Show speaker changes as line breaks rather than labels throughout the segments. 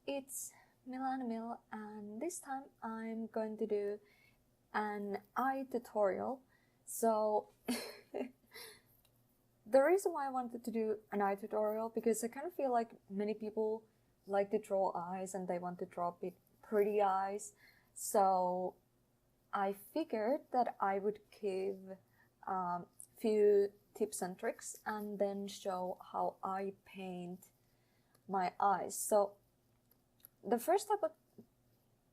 it's Mil, and this time I'm going to do an eye tutorial. So the reason why I wanted to do an eye tutorial, because I kind of feel like many people like to draw eyes and they want to draw big pretty eyes. So I figured that I would give few tips and tricks and then show how I paint my eyes. So the first type of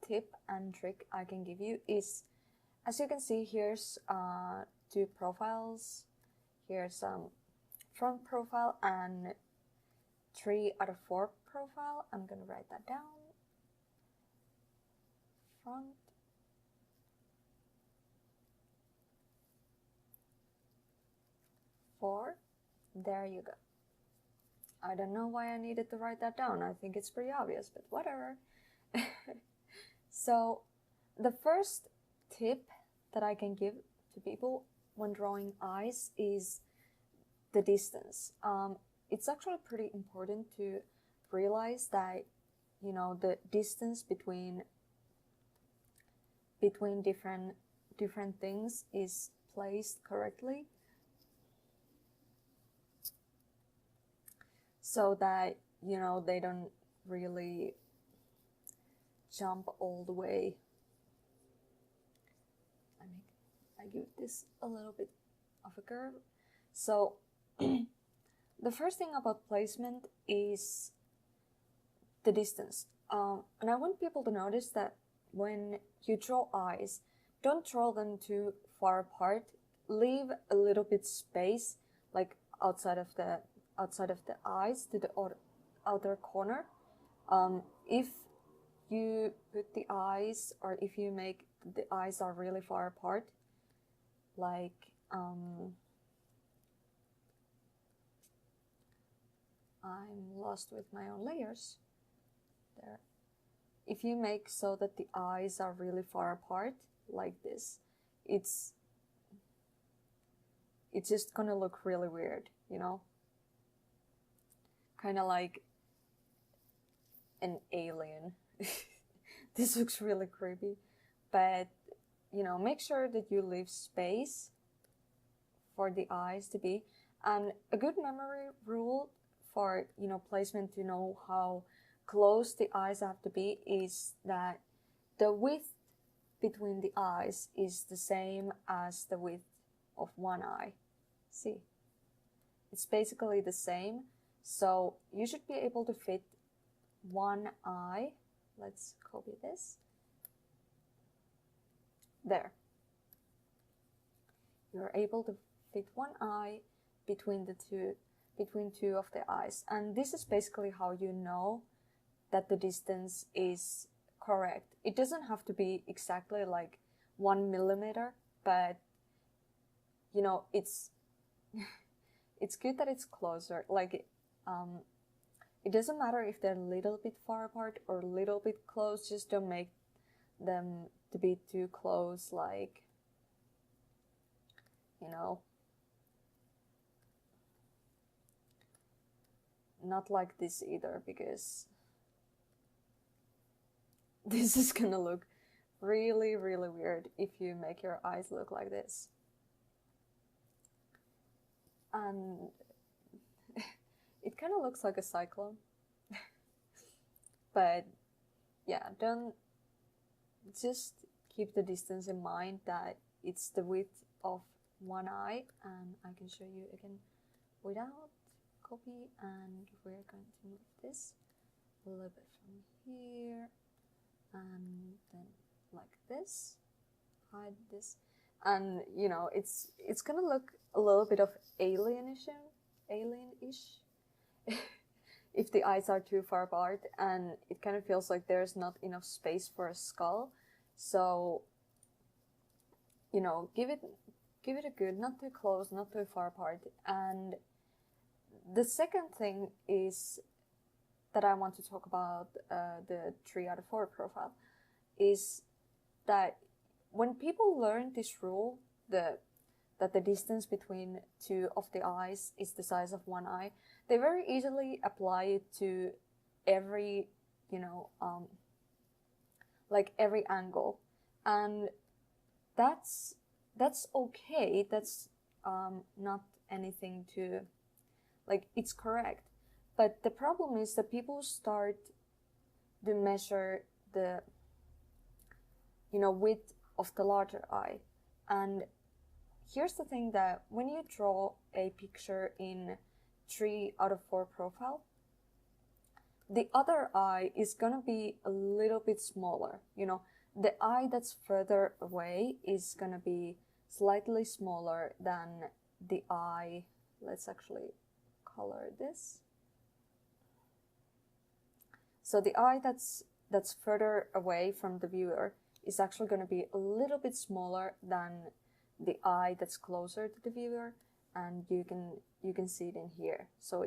tip and trick I can give you is, as you can see, here's two profiles. Here's front profile and 3 out of 4 profile. I'm gonna write that down. Front, four. There you go. I don't know why I needed to write that down. I think it's pretty obvious, but whatever. So the first tip that I can give to people when drawing eyes is the distance. It's actually pretty important to realize that, you know, the distance between different things is placed correctly, so that, you know, they don't really jump all the way. I give this a little bit of a curve. So the first thing about placement is the distance. And I want people to notice that when you draw eyes, don't draw them too far apart. Leave a little bit space, like outside of the eyes to the outer corner. If you put the eyes, or if you make the eyes are really far apart, like I'm lost with my own layers there. If you make so that the eyes are really far apart like this, it's just gonna look really weird, you know, kind of like an alien. This looks really creepy, but you know, make sure that you leave space for the eyes to be. And a good memory rule for, you know, placement, to know how close the eyes have to be, is that the width between the eyes is the same as the width of one eye. See, it's basically the same. So you should be able to fit one eye. Let's copy this. There. You're able to fit one eye between two of the eyes. And this is basically how you know that the distance is correct. It doesn't have to be exactly like 1 millimeter, but you know, it's good that it's closer. Like it doesn't matter if they're a little bit far apart or a little bit close, just don't make them to be too close, like, you know, not like this either, because this is gonna look really, really weird if you make your eyes look like this. And it kind of looks like a cyclone. But yeah, don't, just keep the distance in mind, that it's the width of one eye. And I can show you again without copy, and we're going to move this a little bit from here, and then like this, hide this, and you know, it's gonna look a little bit of alien-ish if the eyes are too far apart, and it kind of feels like there's not enough space for a skull. So, you know, give it a good, not too close, not too far apart. And the second thing is that I want to talk about, the 3 out of 4 profile, is that when people learn this rule, that the distance between two of the eyes is the size of one eye, they very easily apply it to every you know, like every angle, and that's okay. That's not anything to, like, it's correct. But the problem is that people start to measure the, you know, width of the larger eye. And here's the thing, that when you draw a picture in 3/4 profile, the other eye is gonna be a little bit smaller. You know, the eye that's further away is gonna be slightly smaller than the eye. Let's actually color this. So the eye that's further away from the viewer is actually going to be a little bit smaller than the eye that's closer to the viewer, and you can see it in here. So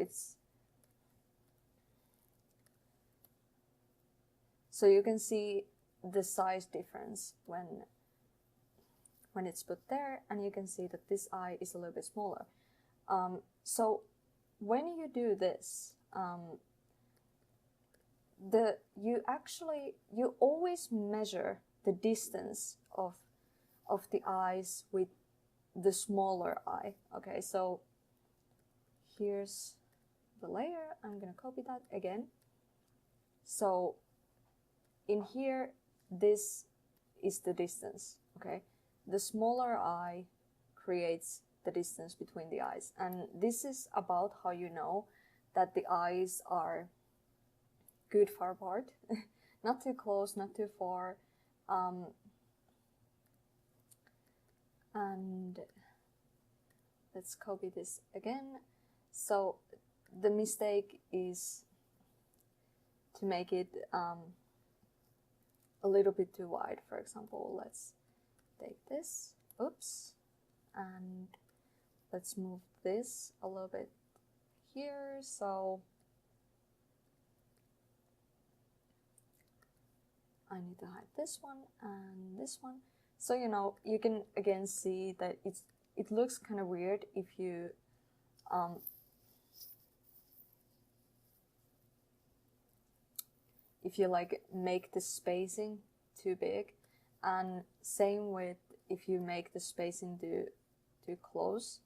you can see the size difference when it's put there, and you can see that this eye is a little bit smaller. So when you do this, you always measure the distance of the eyes with the smaller eye. Okay, so here's the layer. I'm gonna copy that again. So in here, this is the distance. Okay, the smaller eye creates the distance between the eyes, and this is about how you know that the eyes are good far apart, not too close, not too far. And let's copy this again. So the mistake is to make it a little bit too wide. For example, let's take this, oops, and let's move this a little bit here. So I need to hide this one and this one. So, you know, you can again see that it looks kind of weird if you like make the spacing too big, and same with if you make the spacing too close.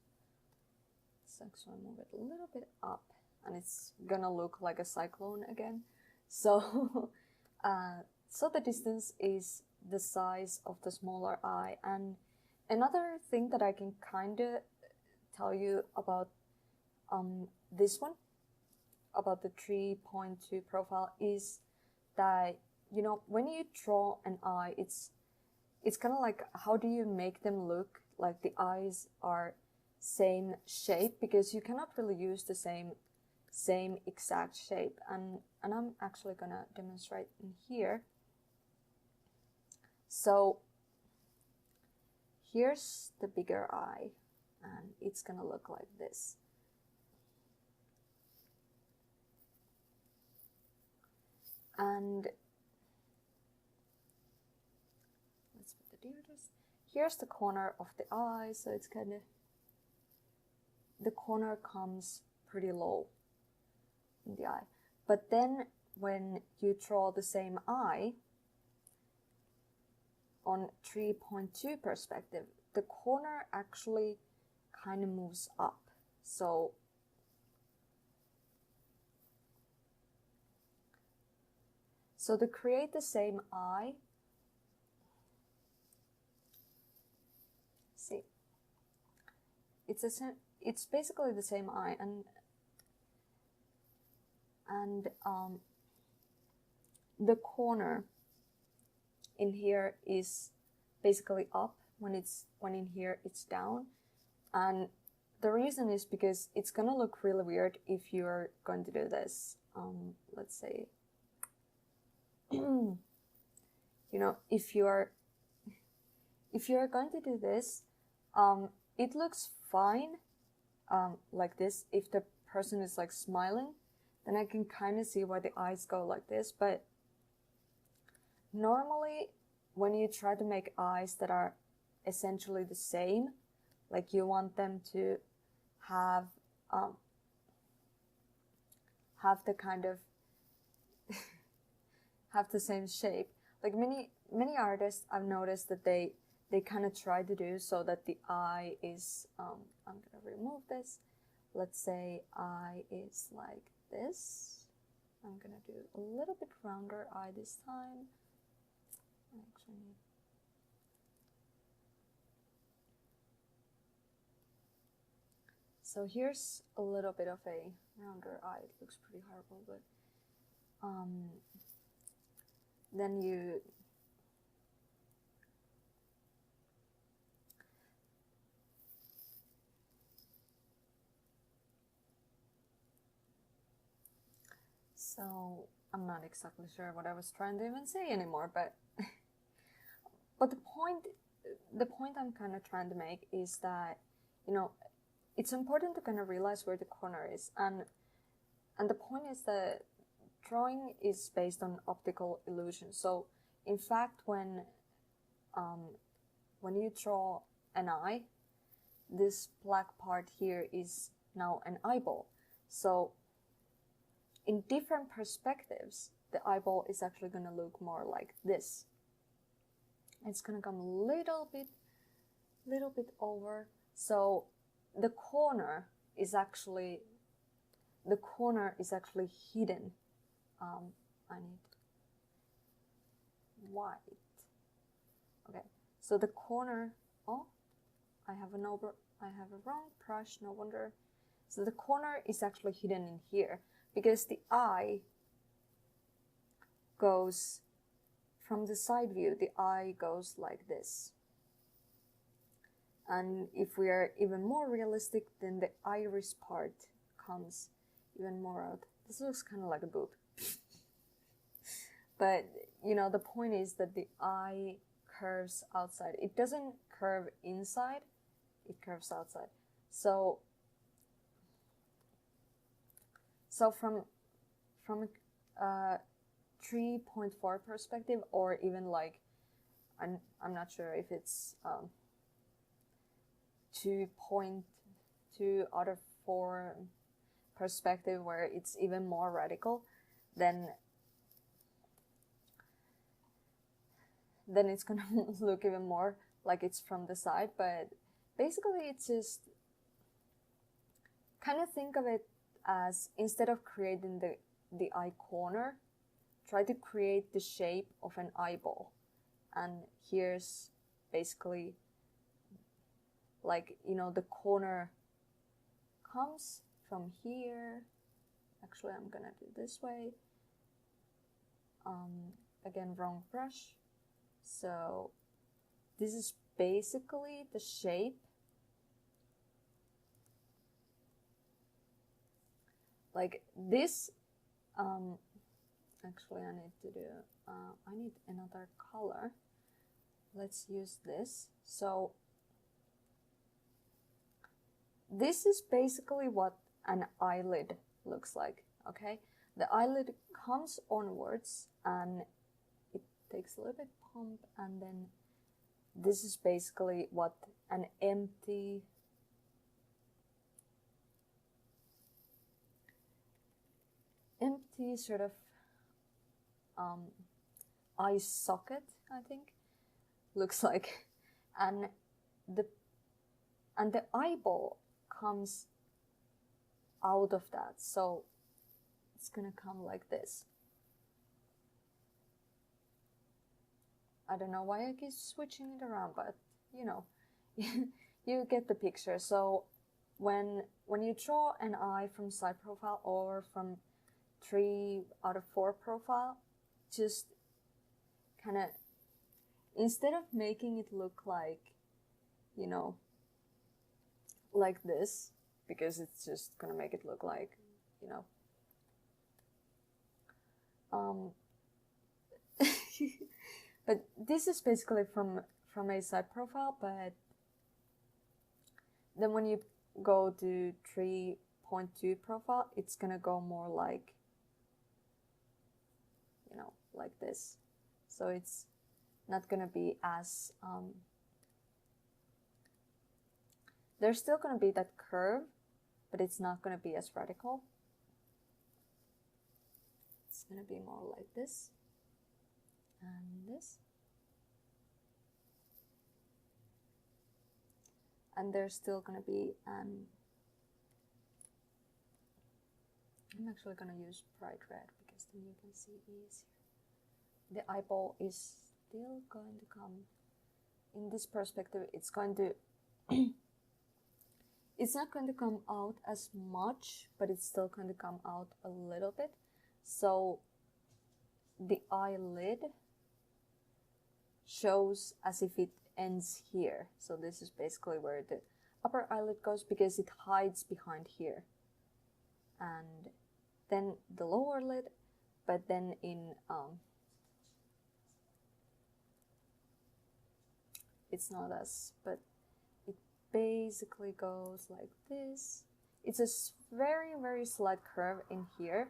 So actually move it a little bit up, and it's gonna look like a cyclone again. So so the distance is the size of the smaller eye. And another thing that I can kind of tell you about this one, about the 3.2 profile, is that, you know, when you draw an eye, it's kind of like, how do you make them look like the eyes are same shape? Because you cannot really use the same exact shape. And I'm actually gonna demonstrate in here. So here's the bigger eye, and it's gonna look like this. And let's put the dividers. Here's the corner of the eye, so it's kind of, the corner comes pretty low in the eye. But then when you draw the same eye on 3.2 perspective, the corner actually kind of moves up. So to create the same eye, see, it's basically the same eye, and the corner in here is basically up when in here it's down. And the reason is because it's gonna look really weird if you're going to do this. Let's say, you know, if you're going to do this, it looks fine like this. If the person is like smiling, then I can kind of see why the eyes go like this. But normally when you try to make eyes that are essentially the same, like you want them to have the kind of have the same shape. Like many artists, I've noticed that they kind of try to do so that the eye is, I'm gonna remove this. Let's say eye is like this. I'm gonna do a little bit rounder eye this time. Actually, so here's a little bit of a rounder eye. It looks pretty horrible, but then you so I'm not exactly sure what I was trying to even say anymore, but but the point I'm kind of trying to make is that, you know, it's important to kind of realize where the corner is, and the point is that drawing is based on optical illusion. So in fact, when you draw an eye, this black part here is now an eyeball. So in different perspectives, the eyeball is actually going to look more like this. It's going to come a little bit over. So the corner is actually hidden. I need white. Okay, so the corner. Oh, I have a wrong brush. No wonder. So the corner is actually hidden in here because the eye goes from the side view. The eye goes like this. And if we are even more realistic, then the iris part comes even more out. This looks kind of like a boob. But, you know, the point is that the eye curves outside. It doesn't curve inside, it curves outside. So from a 3.4 perspective, or even like, I'm not sure if it's 2.2 out of 4 perspective, where it's even more radical, then it's gonna look even more like it's from the side. But basically it's just kind of think of it as, instead of creating the eye corner, try to create the shape of an eyeball. And here's basically, like, you know, the corner comes from here. Actually, I'm gonna do this way. Again, wrong brush. So this is basically the shape. Like this, actually I need to do, I need another color. Let's use this. So this is basically what an eyelid looks like, okay? The eyelid comes onwards and it takes a little bit pump, and then this is basically what an empty sort of eye socket, I think, looks like. And the eyeball comes out of that, so it's gonna come like this. I don't know why I keep switching it around, but you know, you get the picture. So when you draw an eye from side profile or from 3 out of 4 profile, just kind of, instead of making it look like, you know, like this, because it's just gonna make it look like, you know, but this is basically from a side profile. But then when you go to 3.2 profile, it's gonna go more like, you know, like this. So it's not gonna be as there's still gonna be that curve, but it's not gonna be as radical. It's gonna be more like this. and this. And there's still gonna be I'm actually gonna use bright red because then you can see easier. The eyeball is still going to come in this perspective. It's going to it's not going to come out as much, but it's still going to come out a little bit. So the eyelid shows as if it ends here. So this is basically where the upper eyelid goes because it hides behind here. And then the lower lid, but then in it's not as, but it basically goes like this. It's a very, very slight curve in here.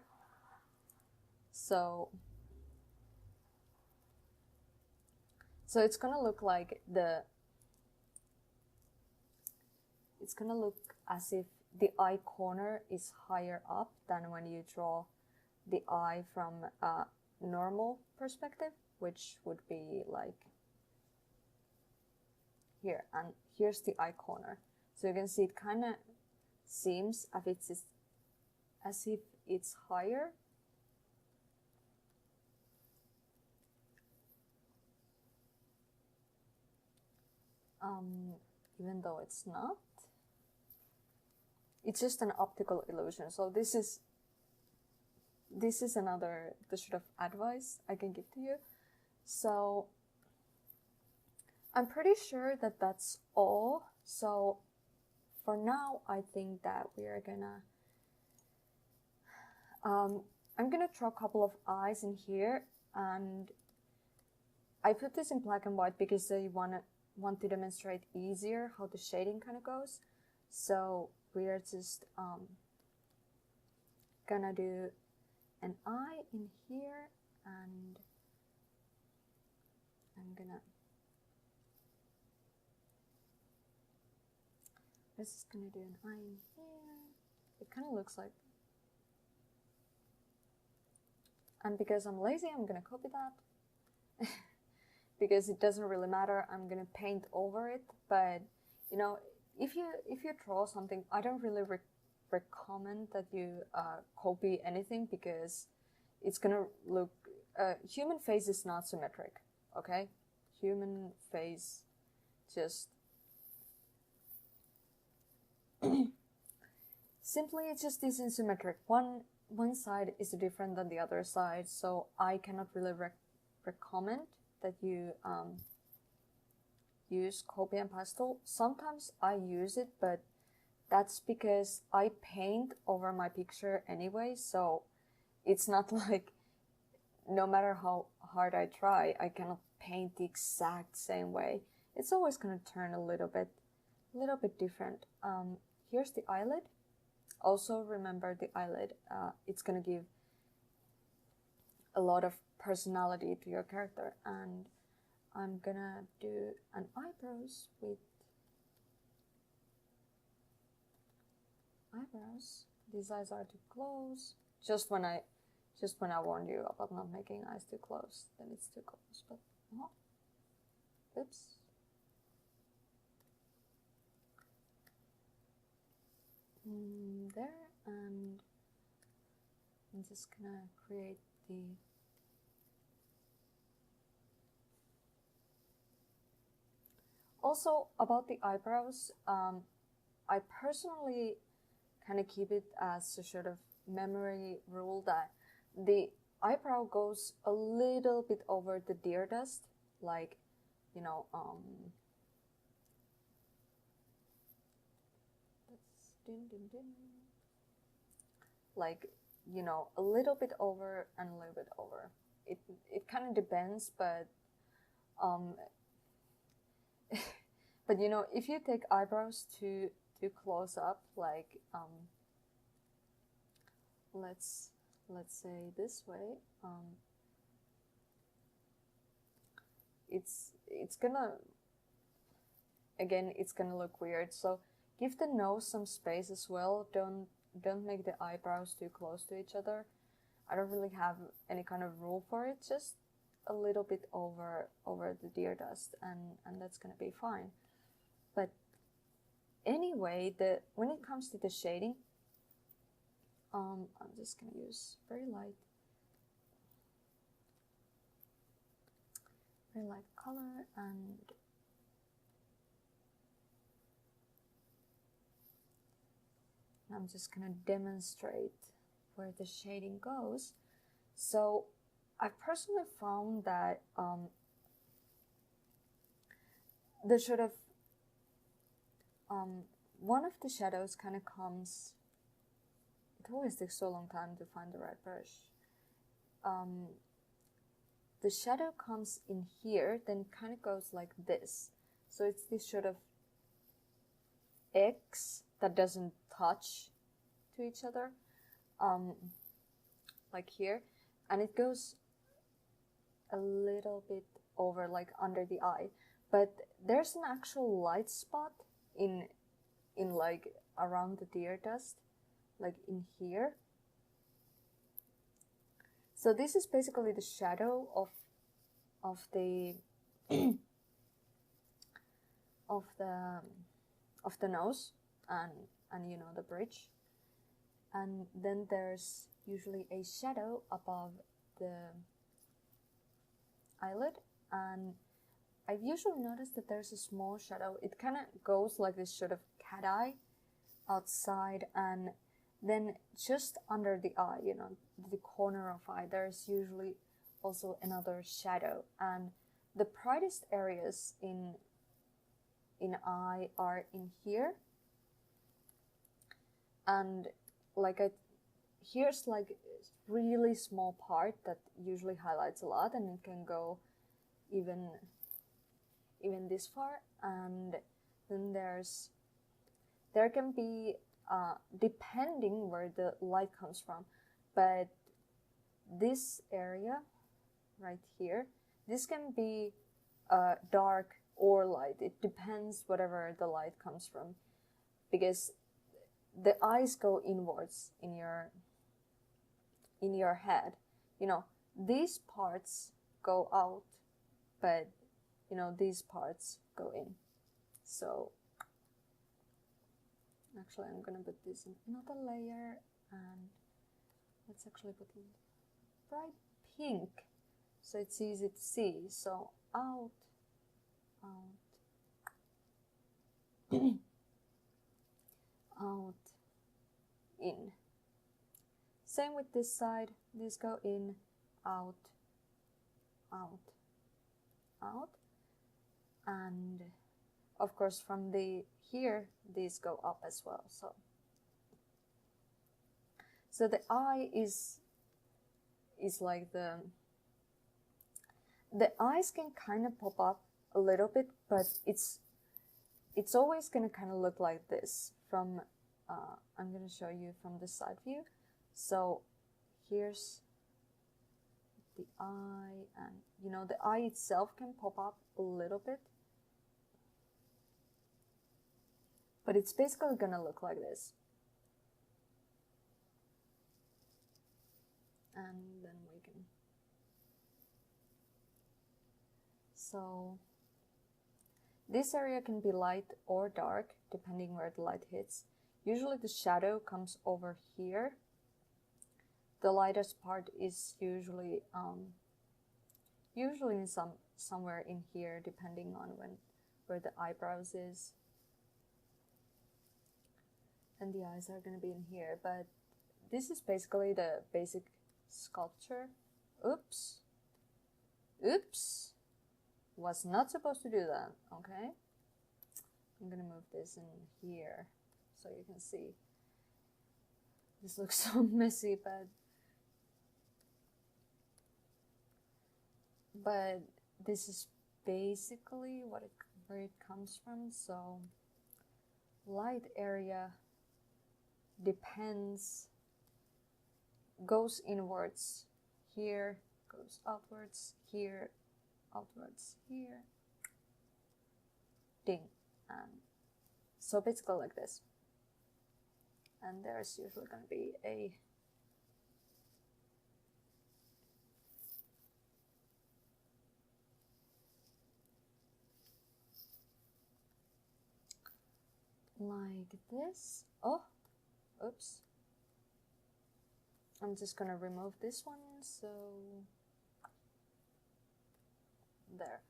So it's gonna look like it's gonna look as if the eye corner is higher up than when you draw the eye from a normal perspective, which would be like here, and here's the eye corner. So you can see it kind of seems as if it's higher. Even though it's not. It's just an optical illusion. So this is another sort of advice I can give to you. So I'm pretty sure that that's all. So for now, I think that we are gonna I'm gonna draw a couple of eyes in here, and I put this in black and white because I want to demonstrate easier how the shading kind of goes. So we are just gonna do an eye in here, and I'm just gonna do an eye in here. It kind of looks like, and because I'm lazy, I'm gonna copy that. Because it doesn't really matter, I'm gonna paint over it. But you know, if you draw something, I don't really recommend that you copy anything, because it's gonna look human face is not symmetric. Okay, human face just simply it just isn't symmetric. One side is different than the other side, so I cannot really recommend that you use copy and pastel. Sometimes I use it, but that's because I paint over my picture anyway, so it's not like no matter how hard I try, I cannot paint the exact same way. It's always gonna turn a little bit different. Here's the eyelid. Also remember the eyelid, it's gonna give a lot of personality to your character. And I'm gonna do an eyebrows with eyebrows. These eyes are too close. Just when I warned you about not making eyes too close, then it's too close. But oops. There, and I'm just gonna create the also about the eyebrows. I personally kind of keep it as a sort of memory rule that the eyebrow goes a little bit over the deer dust, like, you know, like, you know, a little bit over and a little bit over. It kind of depends, but but you know, if you take eyebrows too close up, like let's say this way, it's gonna, again, it's gonna look weird. So give the nose some space as well. Don't make the eyebrows too close to each other. I don't really have any kind of rule for it. Just a little bit over the deer dust, and that's gonna be fine. But anyway, when it comes to the shading, I'm just gonna use very light color, and I'm just gonna demonstrate where the shading goes. So I personally found that the sort of one of the shadows kind of comes. It always takes so long time to find the right brush. The shadow comes in here, then kind of goes like this. So it's this sort of X that doesn't touch to each other, like here, and it goes a little bit over, like under the eye. But there's an actual light spot in like around the deer dust, like in here. So this is basically the shadow of the of the nose and you know, the bridge. And then there's usually a shadow above the eyelid, and I've usually noticed that there's a small shadow. It kind of goes like this sort of cat eye outside, and then just under the eye, you know, the corner of eye, there's usually also another shadow. And the brightest areas in eye are in here, and like here's like a really small part that usually highlights a lot, and it can go even this far. And then there can be depending where the light comes from, but this area right here, this can be dark or light. It depends whatever the light comes from, because the eyes go inwards in your head. You know, these parts go out, but you know, these parts go in. So actually I'm gonna put this in another layer, and let's actually put bright pink so it's easy to see. So out, out, in. Same with this side. These go in, out, out, out. And of course from the here, these go up as well. So the eye is like the eyes can kind of pop up a little bit, but it's always gonna kind of look like this from I'm gonna show you from the side view. So here's the eye, and you know, the eye itself can pop up a little bit, but it's basically gonna look like this. And then we can, so this area can be light or dark depending where the light hits. Usually the shadow comes over here. The lightest part is usually in somewhere in here, depending on where the eyebrows is. And the eyes are gonna be in here, but this is basically the basic sculpture. Oops. Was not supposed to do that, okay? I'm gonna move this in here so you can see. This looks so messy, but this is basically where it comes from. So light area depends, goes inwards here, goes outwards here, outwards here, ding, and so basically like this. And there's usually going to be like this. Oh, oops. I'm just gonna remove this one, so there.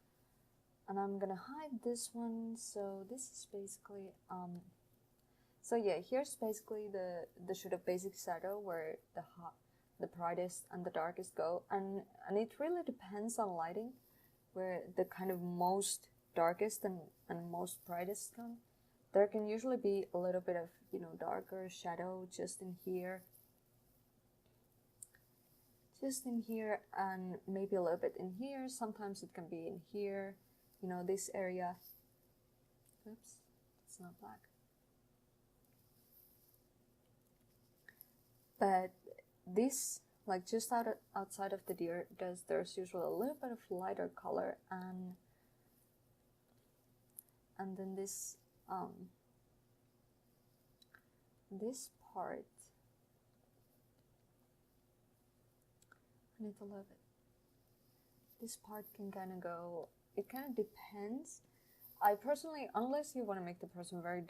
And I'm gonna hide this one, so this is basically, so yeah, here's basically the sort of basic shadow where the brightest and the darkest go, and it really depends on lighting, where the kind of most darkest and most brightest come. There can usually be a little bit of, you know, darker shadow just in here, and maybe a little bit in here. Sometimes it can be in here, you know, this area. Oops, it's not black. But this, like just outside of the deer, there's usually a little bit of lighter color, and then this this part, I need to love it. This part can kind of go, it kind of depends. I personally, unless you want to make the person very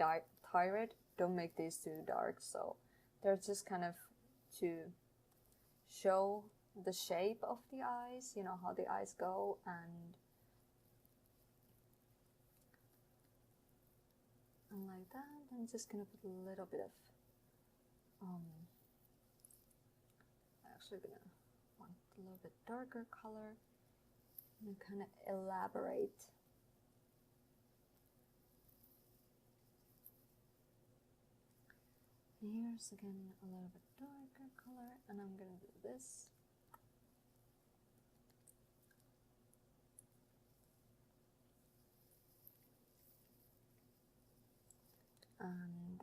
tired, don't make these too dark. So they're just kind of to show the shape of the eyes, you know, how the eyes go, and like that. I'm just gonna put a little bit of I'm actually gonna want a little bit darker color and kind of elaborate. Here's again a little bit darker color, and I'm gonna do this. And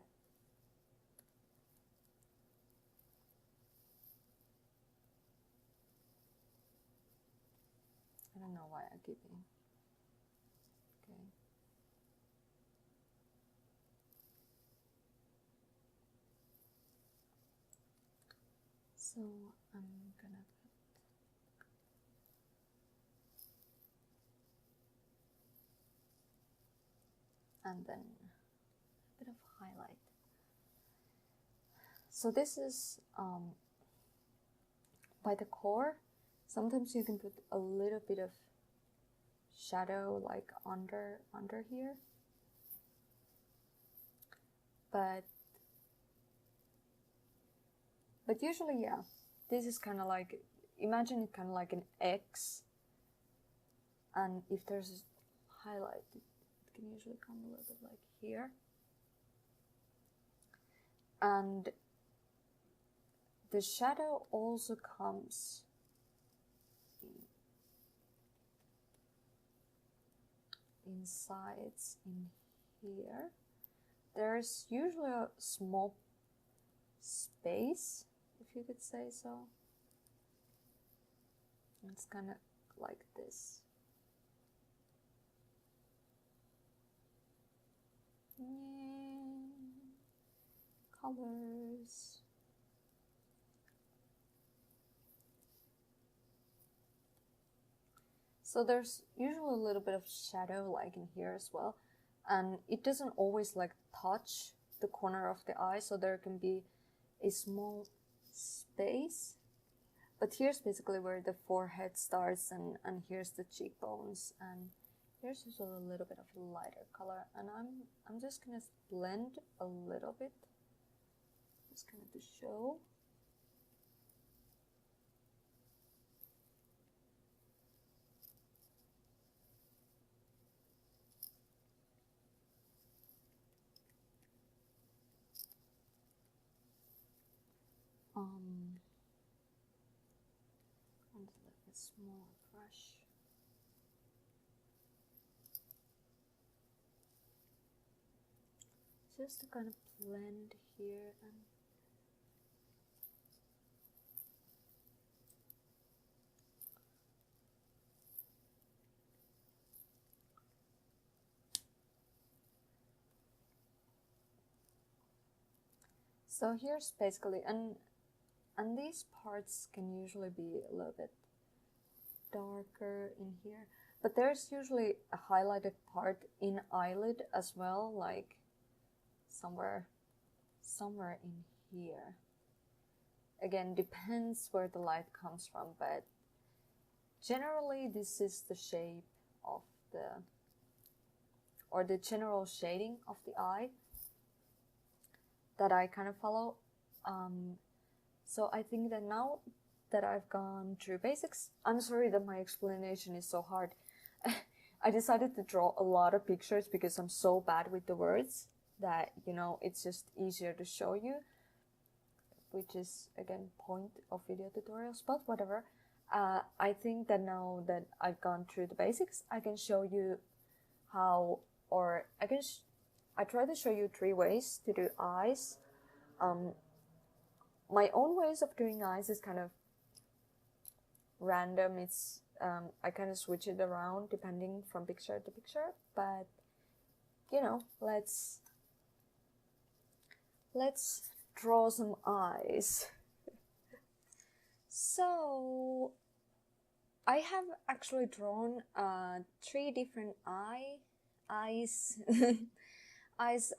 I don't know why I keep it. Okay. So I'm gonna put and then a bit of highlight. So this is by the core. Sometimes you can put a little bit of shadow like under here, but usually, yeah, this is kind of like, imagine it kind of like an X, and if there's a highlight, it can usually come a little bit like here, and the shadow also comes in sides in here. There's usually a small space, if you could say so. It's kind of like this. Colors. So there's usually a little bit of shadow like in here as well, and it doesn't always like touch the corner of the eye, so there can be a small space. But here's basically where the forehead starts, and here's the cheekbones, and here's just a little bit of lighter color, and I'm just gonna blend a little bit, just kind of to show. And like a small brush. Just to kind of blend here and so here's basically, and these parts can usually be a little bit darker in here, but there's usually a highlighted part in eyelid as well, like, somewhere in here. Again, depends where the light comes from, but generally this is the shape of the general shading of the eye that I kind of follow. So I think that now that I've gone through basics, I'm sorry that my explanation is so hard. I decided to draw a lot of pictures because I'm so bad with the words that, you know, it's just easier to show you, which is, again, point of video tutorials, but whatever. I think that now that I've gone through the basics, I can show you how, or I try to show you 3 ways to do eyes. My own ways of doing eyes is kind of random. It's I kind of switch it around depending from picture to picture, but you know, let's draw some eyes. So I have actually drawn 3 different eyes eyes,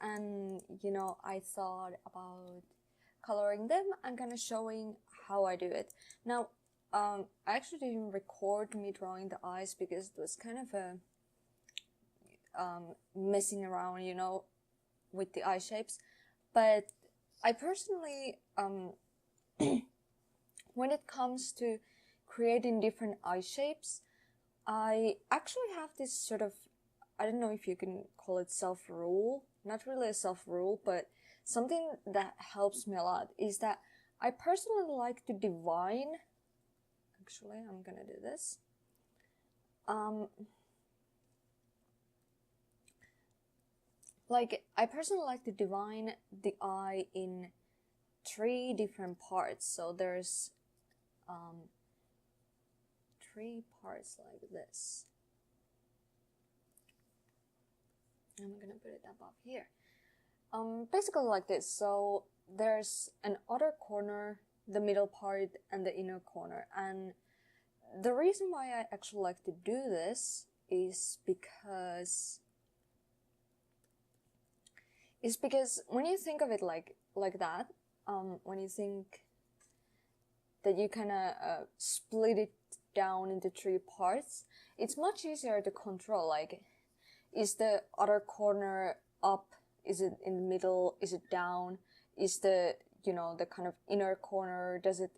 and you know, I thought about coloring them and kind of showing how I do it. Now I actually didn't record me drawing the eyes because it was kind of a messing around, you know, with the eye shapes. But I personally when it comes to creating different eye shapes, I actually have this sort of, I don't know if you can call it self-rule, not really a self-rule, but something that helps me a lot is that I personally like to divine. Actually, I'm gonna do this. Like, I personally like to divine the eye in 3 different parts. So there's 3 parts like this. I'm gonna put it above here. Basically like this. So there's an outer corner, the middle part, and the inner corner. And the reason why I actually like to do this is because when you think of it like that, when you think that you kind of split it down into 3 parts, it's much easier to control. Like, is the outer corner up? Is it in the middle? Is it down? Is the, you know, the kind of inner corner, does it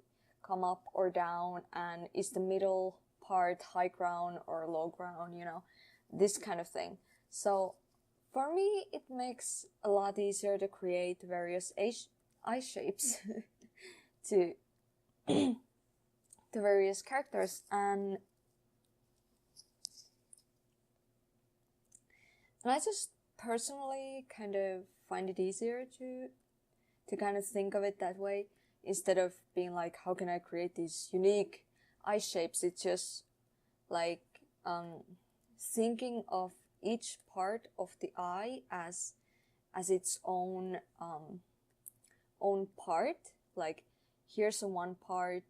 come up or down? And is the middle part high ground or low ground, you know, this kind of thing. So for me, it makes a lot easier to create various eye shapes to the various characters, and I just personally kind of find it easier to kind of think of it that way, instead of being like, how can I create these unique eye shapes? It's just like thinking of each part of the eye as its own part. Like, here's a one part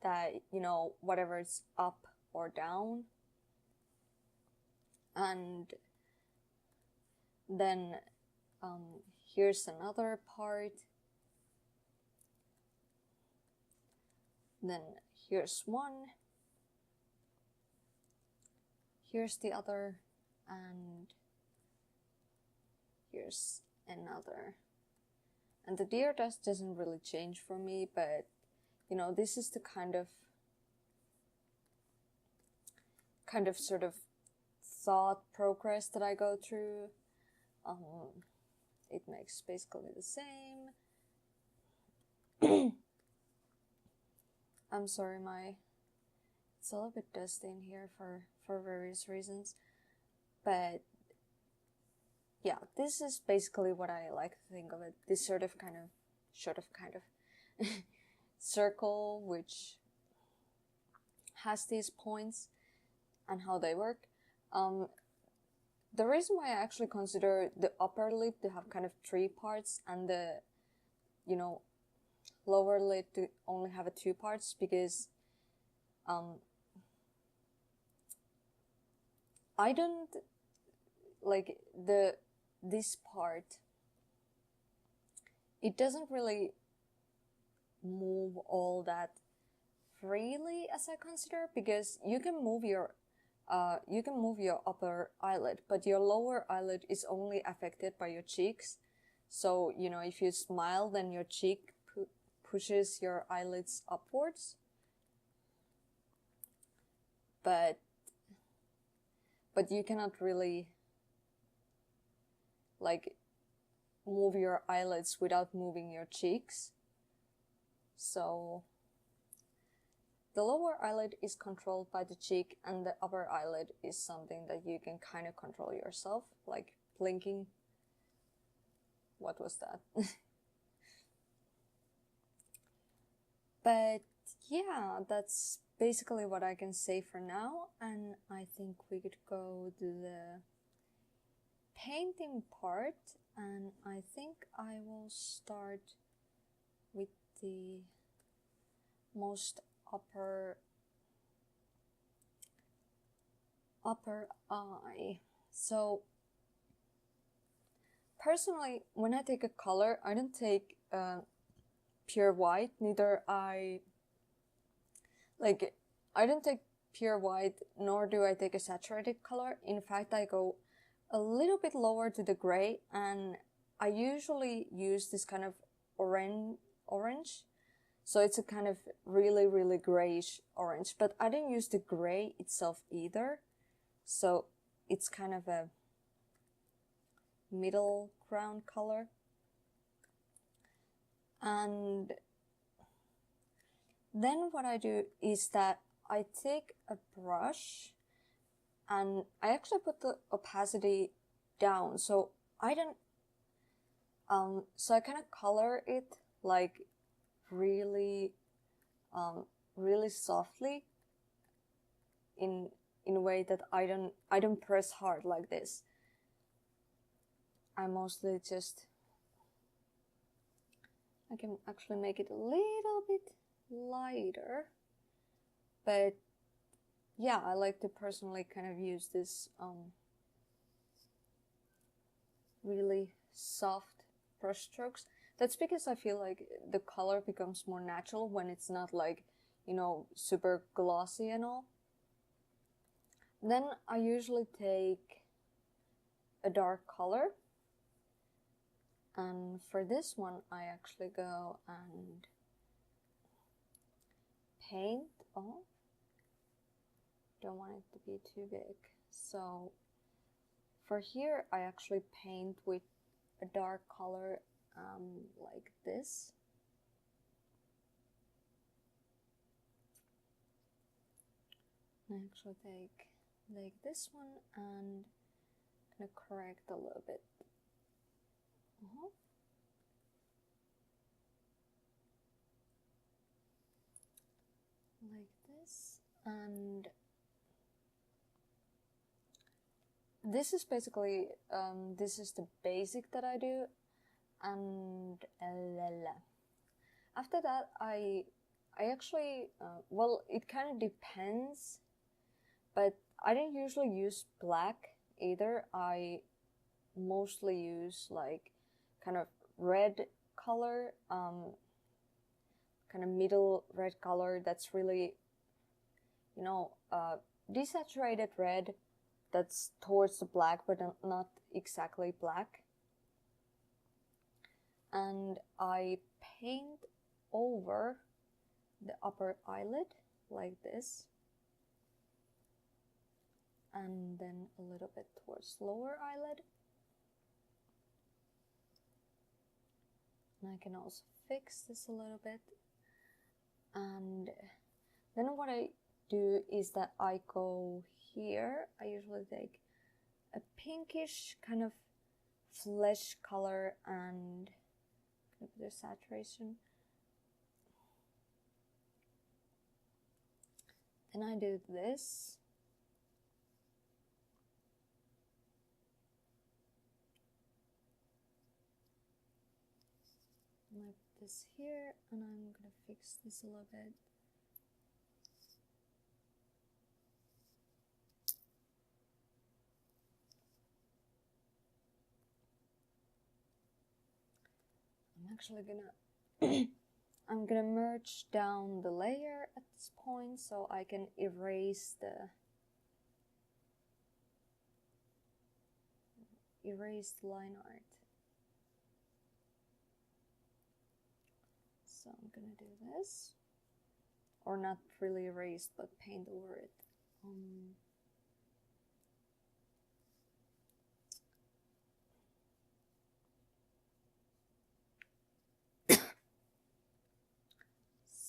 that, you know, whatever is up or down, and then here's another part, then here's one, here's the other, and here's another. And the deer dust doesn't really change for me, but you know, this is the kind of sort of thought progress that I go through. It makes basically the same. I'm sorry, it's a little bit dusty in here for various reasons, but yeah, this is basically what I like to think of it. This sort of kind of circle, which has these points and how they work. The reason why I actually consider the upper lip to have kind of 3 parts and the, you know, lower lip to only have 2 parts, because I don't like this part it doesn't really move all that freely as I consider, because you can move your upper eyelid, but your lower eyelid is only affected by your cheeks. So, you know, if you smile, then your cheek pushes your eyelids upwards. But you cannot really like move your eyelids without moving your cheeks. So the lower eyelid is controlled by the cheek, and the upper eyelid is something that you can kind of control yourself, like blinking. What was that? But yeah, that's basically what I can say for now, and I think we could go to the painting part, and I think I will start with the most upper eye. So personally, when I take a color, I don't take pure white, neither I don't take pure white, nor do I take a saturated color. In fact, I go a little bit lower to the gray, and I usually use this kind of orange. So it's a kind of really, really grayish orange, but I don't use the gray itself either. So it's kind of a middle ground color. And then what I do is that I take a brush and I actually put the opacity down, so I don't so I kind of color it like really really softly, in a way that I don't press hard like this. I mostly just, I can actually make it a little bit lighter, but yeah, I like to personally kind of use this really soft brush strokes. That's because I feel like the color becomes more natural when it's not like, you know, super glossy and all. Then I usually take a dark color, and for this one I actually go and paint. Oh, don't want it to be too big. So for here I actually paint with a dark color like this. I actually take like this one and kind of correct a little bit. Like this, and this is basically this is the basic that I do, and after that I actually well, it kind of depends, but I don't usually use black either. I mostly use like kind of red color, kind of middle red color that's really, you know, desaturated red that's towards the black but not exactly black. And I paint over the upper eyelid like this, and then a little bit towards lower eyelid. And I can also fix this a little bit. And then what I do is that I go here, I usually take a pinkish kind of flesh color and kind of the saturation. Then I do this. Like this here, and I'm gonna fix this a little bit. I'm actually gonna I'm gonna merge down the layer at this point so I can erase the line art. So I'm gonna do this, or not really erase, but paint over it.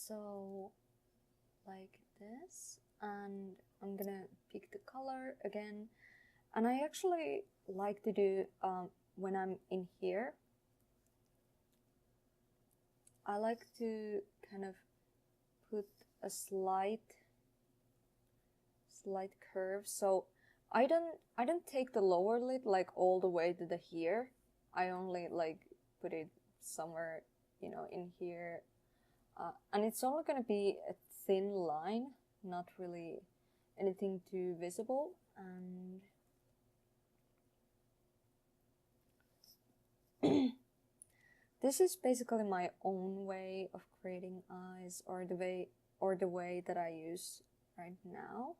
So like this, and I'm gonna pick the color again, and I actually like to do when I'm in here, I like to kind of put a slight curve, so I don't take the lower lid like all the way to the here. I only like put it somewhere, you know, in here. And it's only going to be a thin line, not really anything too visible. And this is basically my own way of creating eyes, or the way that I use right now.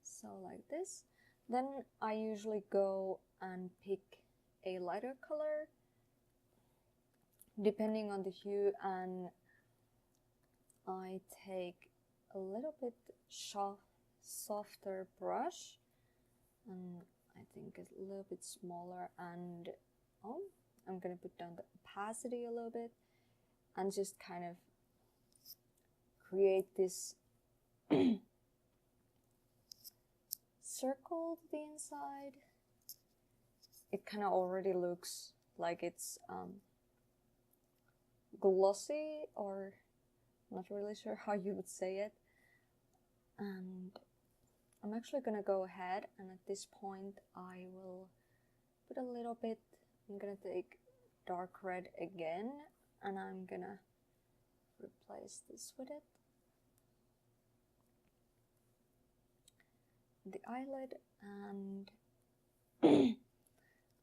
So like this. Then I usually go and pick a lighter color depending on the hue, and I take a little bit softer brush, and I think a little bit smaller, and I'm gonna put down the opacity a little bit and just kind of create this circle to the inside. It kind of already looks like it's glossy, or not really sure how you would say it. And I'm actually gonna go ahead, and at this point I will put a little bit, I'm gonna take dark red again, and I'm gonna replace this with it. The eyelid, and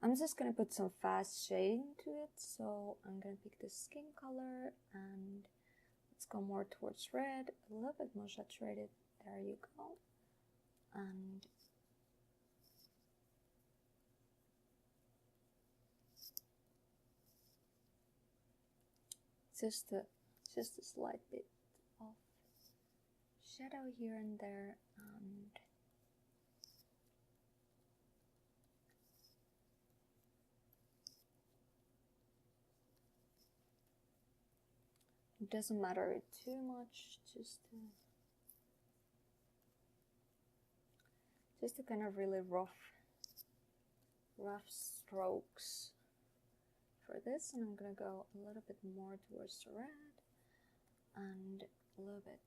I'm just gonna put some fast shading to it. So I'm gonna pick the skin color, and let's go more towards red, a little bit more saturated. There you go. And just a slight bit of shadow here and there, and it doesn't matter too much, just to kind of really rough strokes for this. And I'm gonna go a little bit more towards the red, and a little bit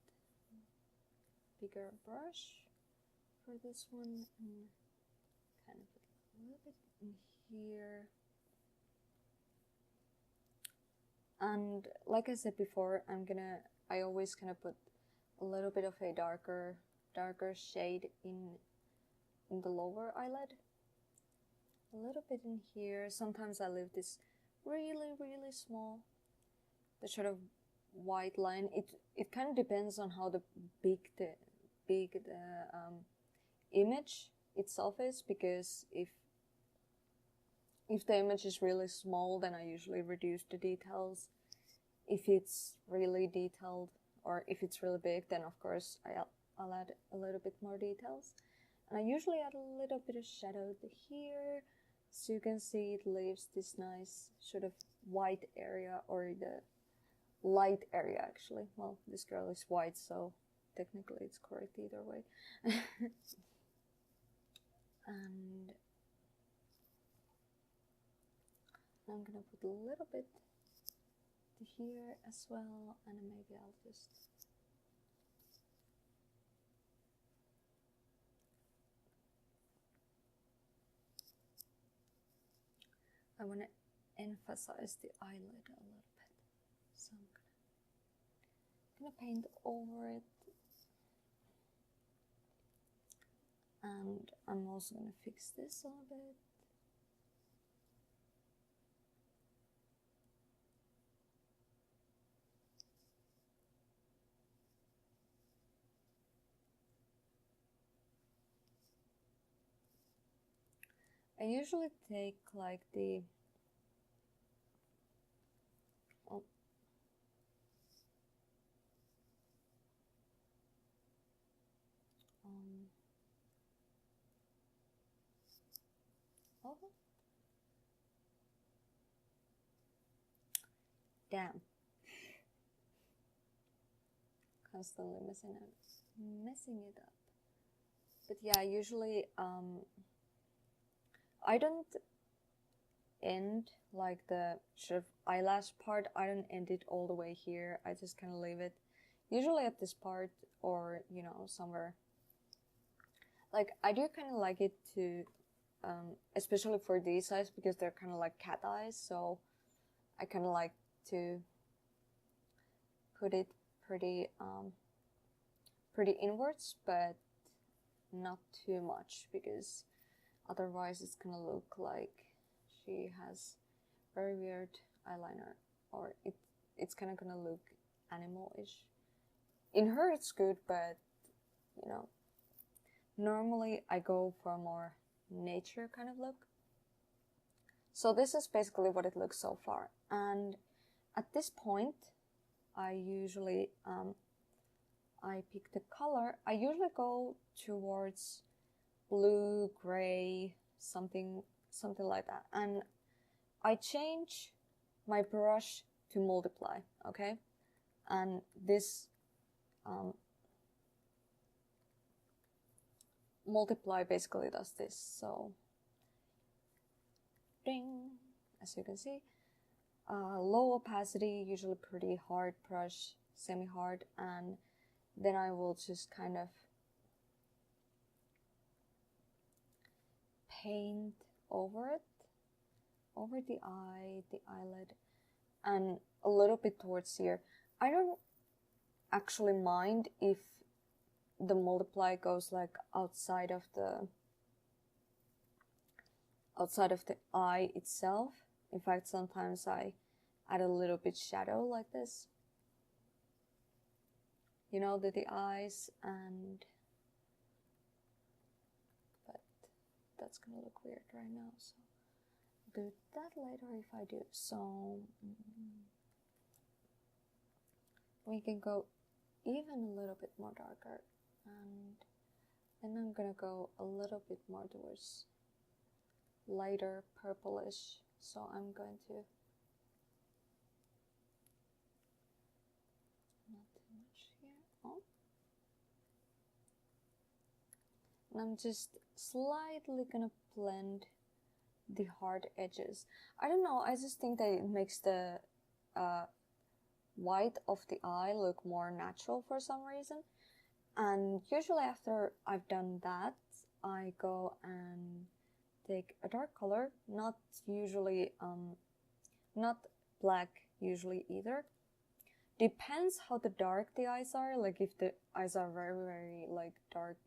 bigger brush for this one, and kind of put a little bit in here. And like I said before, I always kind of put a little bit of a darker shade in the lower eyelid, a little bit in here. Sometimes I leave this really small, the sort of white line. It kind of depends on how big the image itself is, because if the image is really small, then I usually reduce the details. If it's really detailed, or if it's really big, then of course I'll add a little bit more details. And I usually add a little bit of shadow to here, so you can see it leaves this nice sort of white area, or the light area actually. Well, this girl is white, so technically it's correct either way. And I'm gonna put a little bit to here as well, and maybe I'll just I want to emphasize the eyelid a little bit, so I'm gonna paint over it. And I'm also gonna fix this a little bit. I usually take like the oh, damn, constantly messing it up. But yeah, usually I don't end like the sort of eyelash part. I don't end it all the way here. I just kind of leave it usually at this part, or you know, somewhere. Like I do kind of like it to especially for these eyes, because they're kind of like cat eyes, so I kind of like to put it pretty pretty inwards, but not too much, because otherwise it's gonna look like she has very weird eyeliner, or it's kind of gonna look animal-ish. In her it's good, but you know, normally I go for a more nature kind of look. So this is basically what it looks so far, and at this point I usually I pick the color. I usually go towards blue, gray, something like that, and I change my brush to multiply, okay? And this multiply basically does this. So ding, as you can see, low opacity, usually pretty hard brush, semi-hard, and then I will just kind of paint over it, over the eye, the eyelid, and a little bit towards here. I don't actually mind if the multiply goes like outside of the eye itself. In fact, sometimes I add a little bit shadow like this, you know, the eyes, and but that's gonna look weird right now, so I'll do that later if I do. So we can go even a little bit more darker, and then I'm gonna go a little bit more towards lighter purplish, so I'm going to not too much here. Oh, and I'm just slightly gonna blend the hard edges. I don't know, I just think that it makes the white of the eye look more natural for some reason. And usually after I've done that, I go and take a dark color, not usually not black usually either. Depends how the dark the eyes are. Like if the eyes are very like dark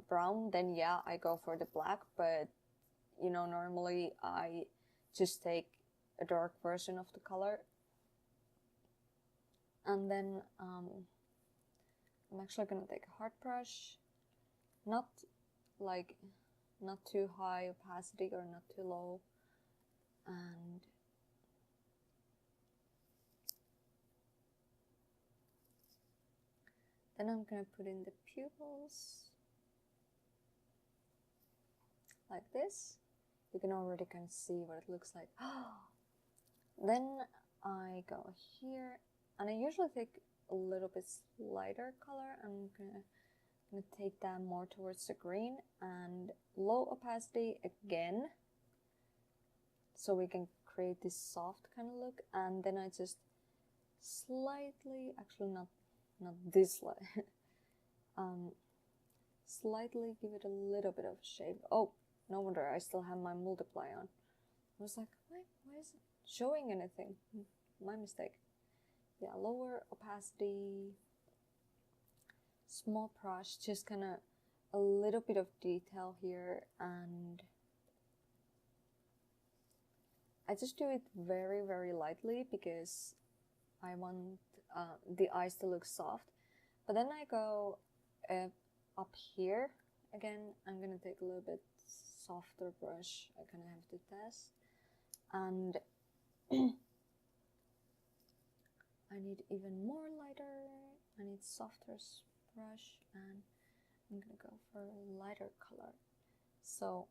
brown, then yeah, I go for the black. But you know, normally I just take a dark version of the color, and then I'm actually gonna take a hard brush, not too high opacity or not too low, and then I'm gonna put in the pupils like this. You can already kind of see what it looks like. Then I go here, and I usually take a little bit lighter color. I'm gonna take that more towards the green, and low opacity again, so we can create this soft kind of look. And then I just slightly, actually not this light, slightly give it a little bit of shape. Oh, no wonder I still have my multiply on. I was like, why is it showing anything? My mistake. Yeah, lower opacity, small brush, just kind of a little bit of detail here, and I just do it very lightly because I want the eyes to look soft. But then I go up here again. I'm gonna take a little bit softer brush I kind of have to test. And I need even more lighter. I need softer brush, and I'm gonna go for a lighter color. So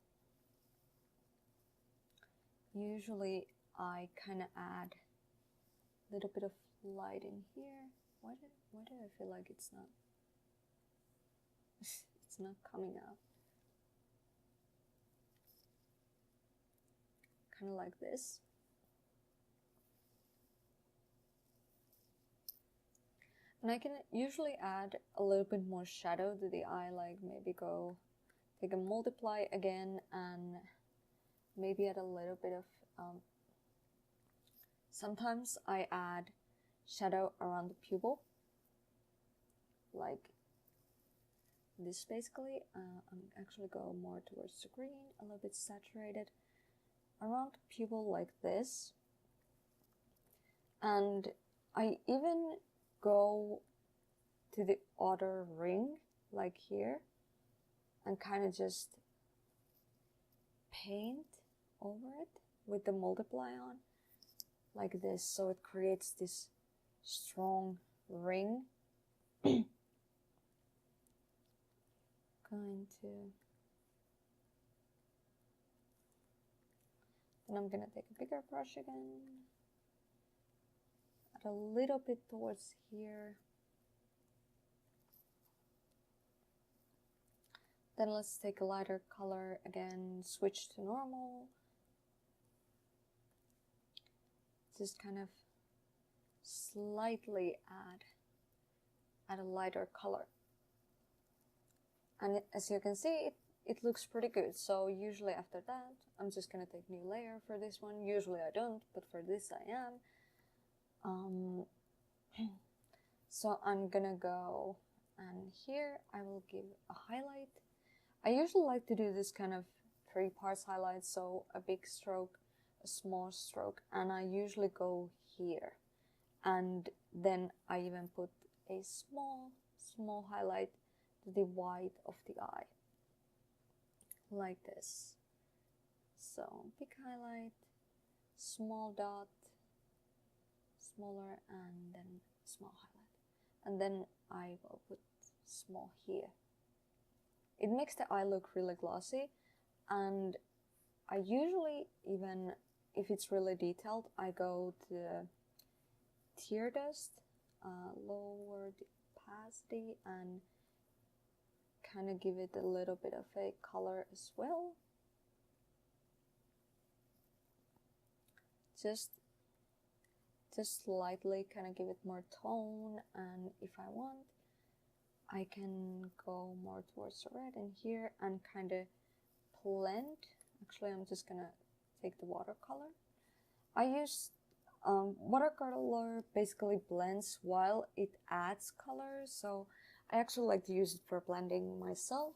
usually I kind of add a little bit of light in here. Why do I feel like it's not it's not coming out? Kind of like this. And I can usually add a little bit more shadow to the eye, like maybe go take a multiply again and maybe add a little bit of sometimes I add shadow around the pupil, like this basically. I'm actually go more towards the green, a little bit saturated around the pupil like this. And I even go to the outer ring, like here, and kind of just paint over it with the multiply on, like this, so it creates this strong ring. Going to, then I'm gonna take a bigger brush again, add a little bit towards here. Then let's take a lighter color again, switch to normal. Just kind of slightly add a lighter color. And as you can see, it looks pretty good. So usually after that, I'm just gonna take new layer for this one. Usually I don't, but for this I am. So I'm gonna go, and here I will give a highlight. I usually like to do this kind of 3 parts highlight, so a big stroke, a small stroke, and I usually go here. And then I even put a small highlight to the white of the eye, like this. So big highlight, small dot, smaller, and then small highlight. And then I will put small here. It makes the eye look really glossy, and I usually, even if it's really detailed, I go to the tear dust, lower the opacity, and kind of give it a little bit of a color as well. Just slightly kind of give it more tone, and if I want, I can go more towards the red in here and kind of blend. Actually, I'm just gonna take the watercolor. I use watercolor basically blends while it adds color, so I actually like to use it for blending myself.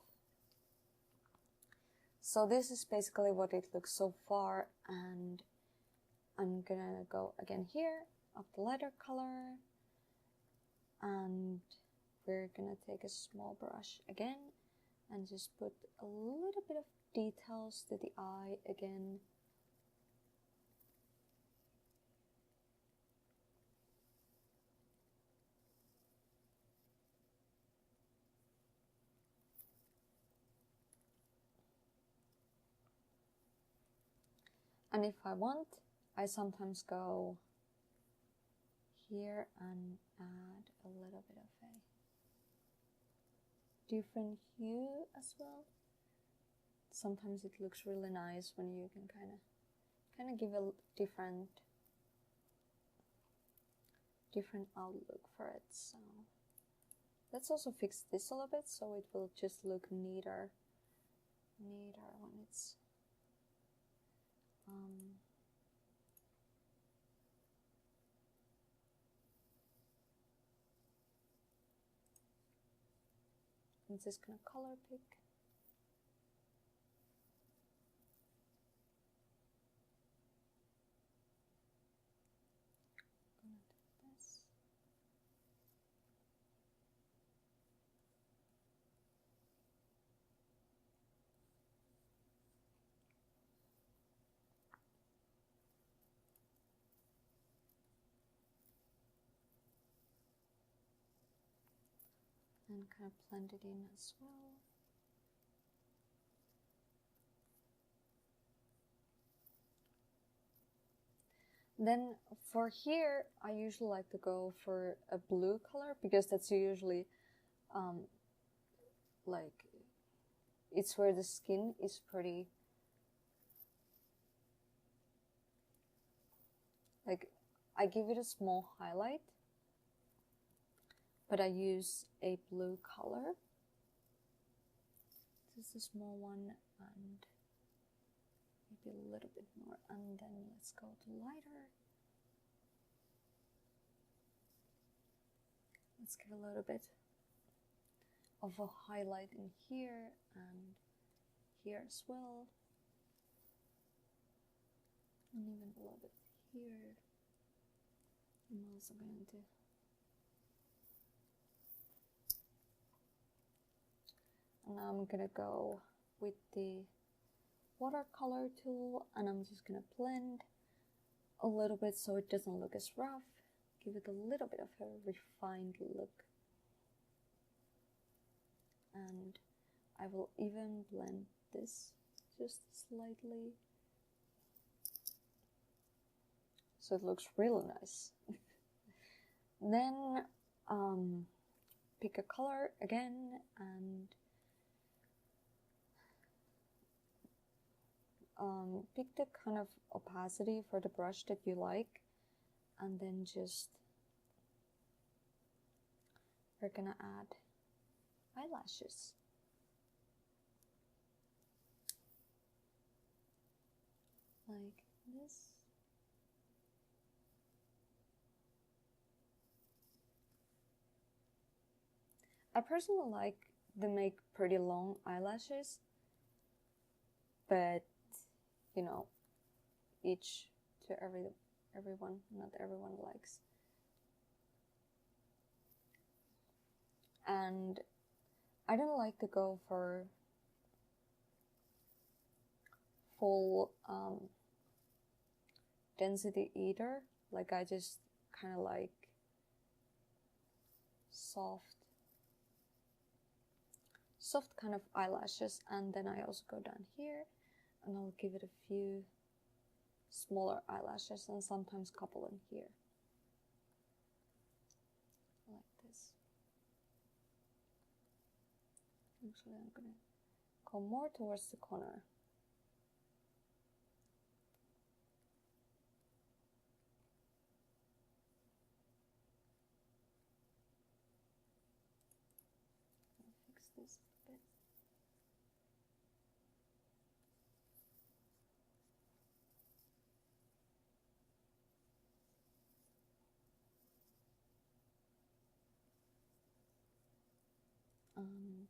So this is basically what it looks so far, and I'm gonna go again here, up the lighter color, and we're gonna take a small brush again and just put a little bit of details to the eye again. And if I want, I sometimes go here and add a little bit of a different hue as well. Sometimes it looks really nice when you can kind of give a different outlook for it. So let's also fix this a little bit so it will just look neater when it's I'm just gonna color pick. Gonna do this. and kind of blend it in as well. Then for here, I usually like to go for a blue color because that's usually like it's where the skin is pretty, like I give it a small highlight, but I use a blue color. This is a small one and maybe a little bit more, and then let's go to lighter. Let's give a little bit of a highlight in here and here as well, and even a little bit here. I'm also going to and now I'm gonna go with the watercolor tool, and I'm just gonna blend a little bit so it doesn't look as rough. Give it a little bit of a refined look. And I will even blend this just slightly so it looks really nice. Then pick a color again and pick the kind of opacity for the brush that you like, and then just we're gonna add eyelashes. Like this. I personally like to make pretty long eyelashes, but you know, each to everyone, not everyone likes. And I don't like to go for full density either. Like I just kind of like soft kind of eyelashes, and then I also go down here and I'll give it a few smaller eyelashes and sometimes a couple in here. Like this. Actually, I'm gonna go more towards the corner. Fix this a bit. And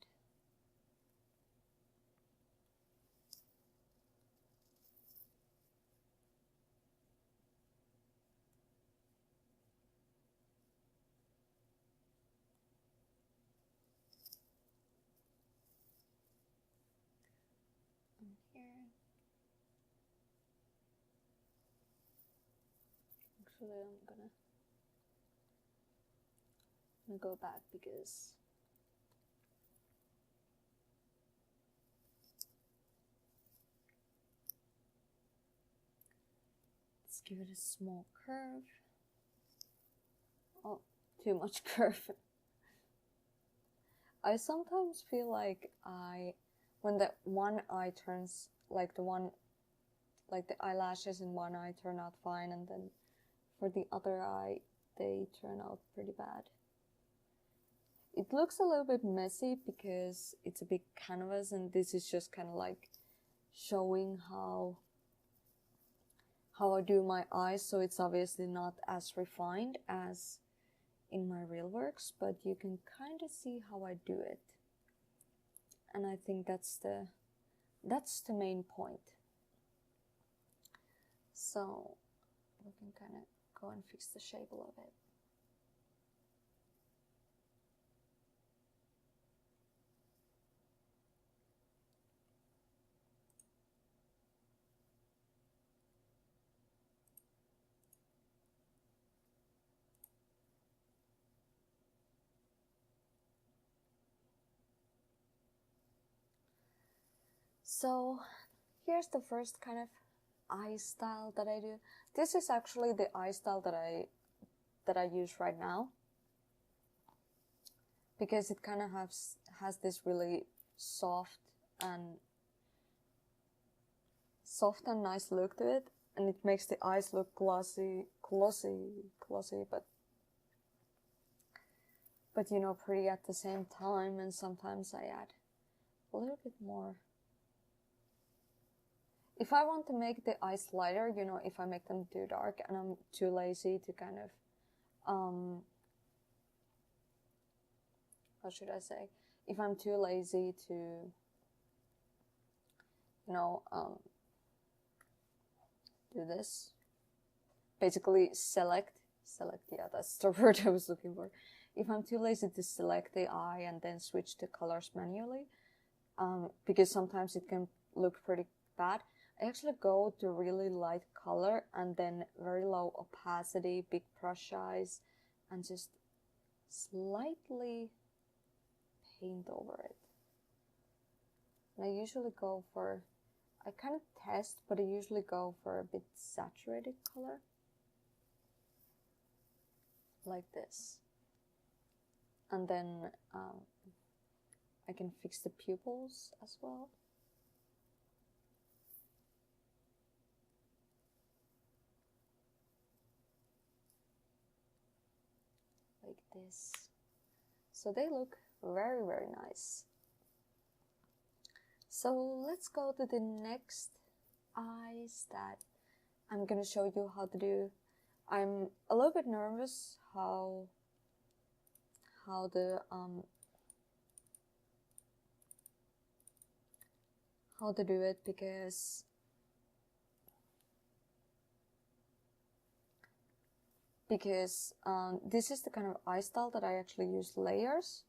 here. Actually, I'm gonna go back because let's give it a small curve. Oh, too much curve. I sometimes feel like when the one eye turns, like the eyelashes in one eye turn out fine, and then for the other eye, they turn out pretty bad. It looks a little bit messy because it's a big canvas, and this is just kind of like showing how I do my eyes, so it's obviously not as refined as in my real works, but you can kind of see how I do it. And I think that's the main point. So we can kind of go and fix the shape a little bit. So here's the first kind of eye style that I do. This is actually the eye style that I use right now, because it kind of has this really soft and nice look to it, and it makes the eyes look glossy, but you know, pretty at the same time. And sometimes I add a little bit more. If I want to make the eyes lighter, you know, if I make them too dark and I'm too lazy to kind of, how should I say? If I'm too lazy to, you know, do this, basically select, yeah, that's the word I was looking for. If I'm too lazy to select the eye and then switch the colors manually, because sometimes it can look pretty bad, I actually go to really light color and then very low opacity, big brush eyes, and just slightly paint over it. And I usually go for, I kind of test, but I usually go for a bit saturated color, like this. And then I can fix the pupils as well. Like this. So they look very, very nice. So let's go to the next eyes that I'm gonna show you how to do. I'm a little bit nervous how to do it, because this is the kind of eye style that I actually use layers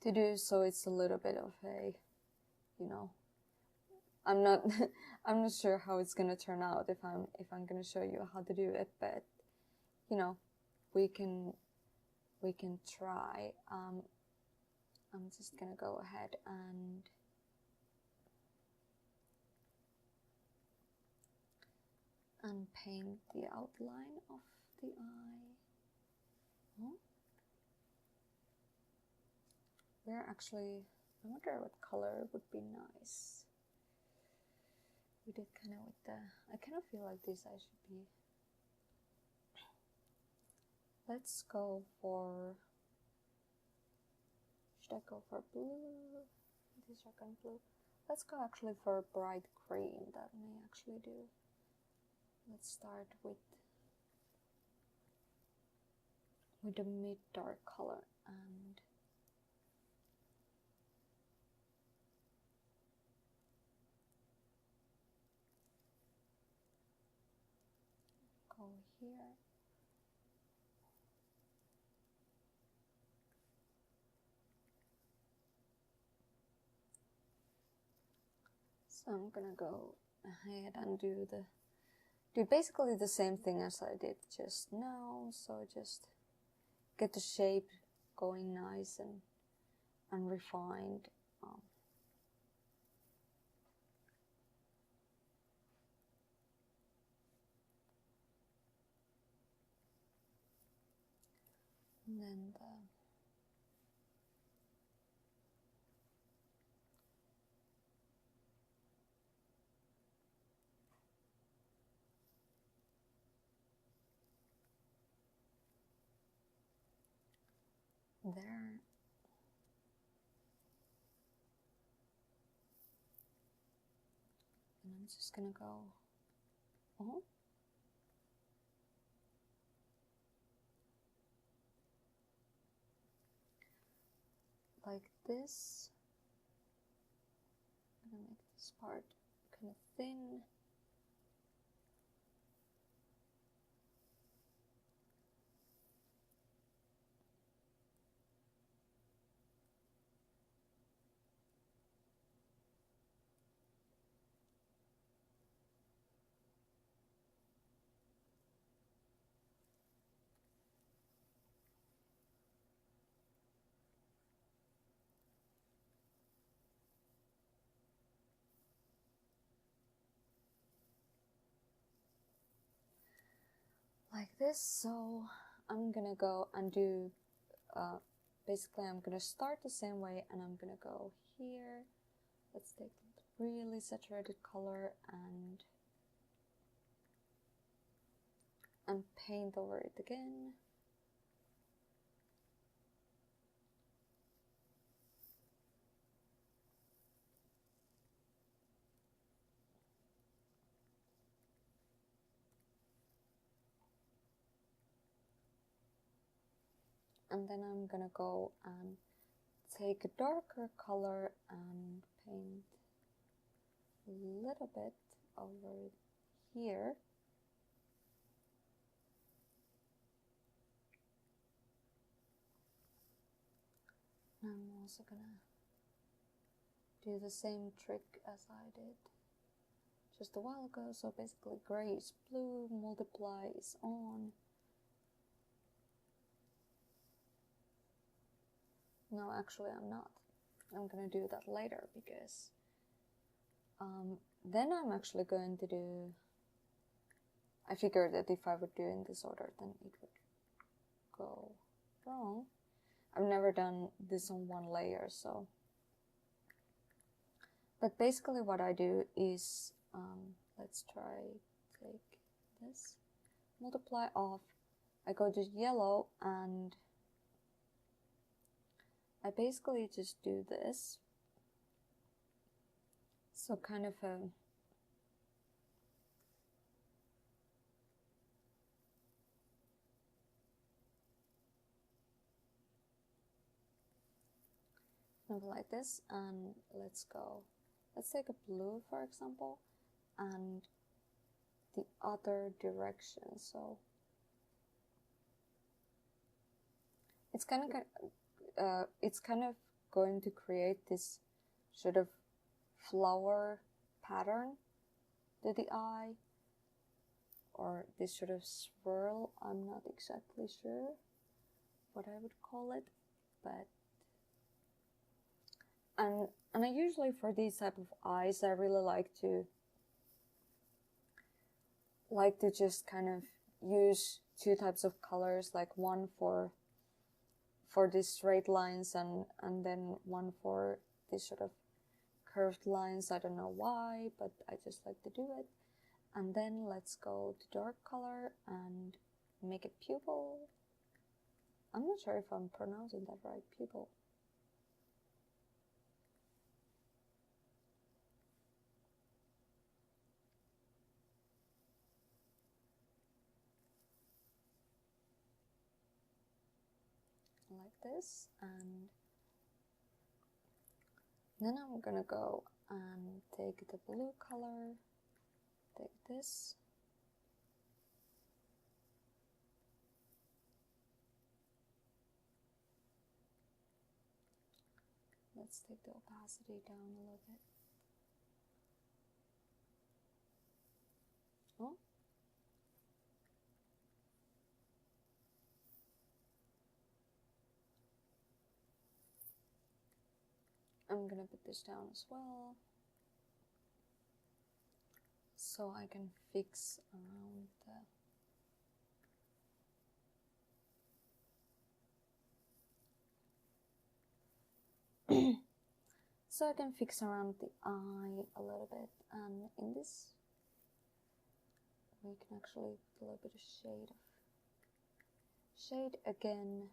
to do, so it's a little bit of a, you know, I'm not I'm not sure how it's gonna turn out if I'm gonna show you how to do it, but you know, we can try. I'm just gonna go ahead and paint the outline of the eye. Oh. We're actually, I wonder what color would be nice. We did kind of with the, I kind of feel like this eye should be, let's go for, should I go for blue? This second blue. Let's go actually for a bright green, that may actually do. Let's start with the mid dark color and go here. So I'm gonna go ahead and do basically the same thing as I did just now. So just get the shape going nice and refined. And then there. And I'm just gonna go, oh, like this. I'm gonna make this part kind of thin. like this. So I'm gonna go and do, basically I'm gonna start the same way, and I'm gonna go here. Let's take a really saturated color and paint over it again. And then I'm gonna go and take a darker color and paint a little bit over here. And I'm also gonna do the same trick as I did just a while ago. So basically gray is blue, multiply is on. No, actually I'm not. I'm gonna do that later because then I'm actually going to do, I figured that if I would do in this order then it would go wrong. I've never done this on one layer, so. But basically what I do is, let's try take this, multiply off, I go to yellow and I basically just do this. So kind of a like this, and let's take a blue for example, and the other direction. So it's kind of going to create this sort of flower pattern to the eye, or this sort of swirl. I'm not exactly sure what I would call it, but and I usually, for these type of eyes, I really like to just kind of use two types of colors, like one for these straight lines and then one for these sort of curved lines. I don't know why, but I just like to do it. And then let's go to dark color and make it pupil. I'm not sure if I'm pronouncing that right, pupil. Like this, and then I'm gonna go and take the blue color, take this, let's take the opacity down a little bit. Oh, I'm gonna put this down as well, so I can fix around the so I can fix around the eye a little bit, and in this we can actually put a little bit of shade again.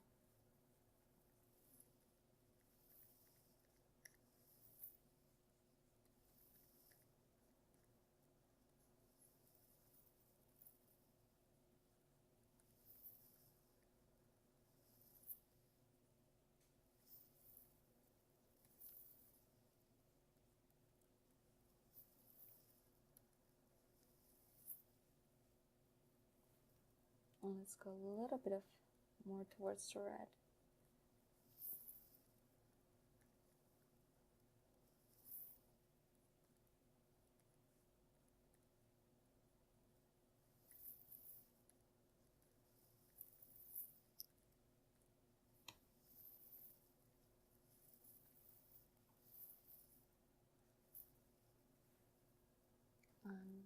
And let's go a little bit of more towards the red. And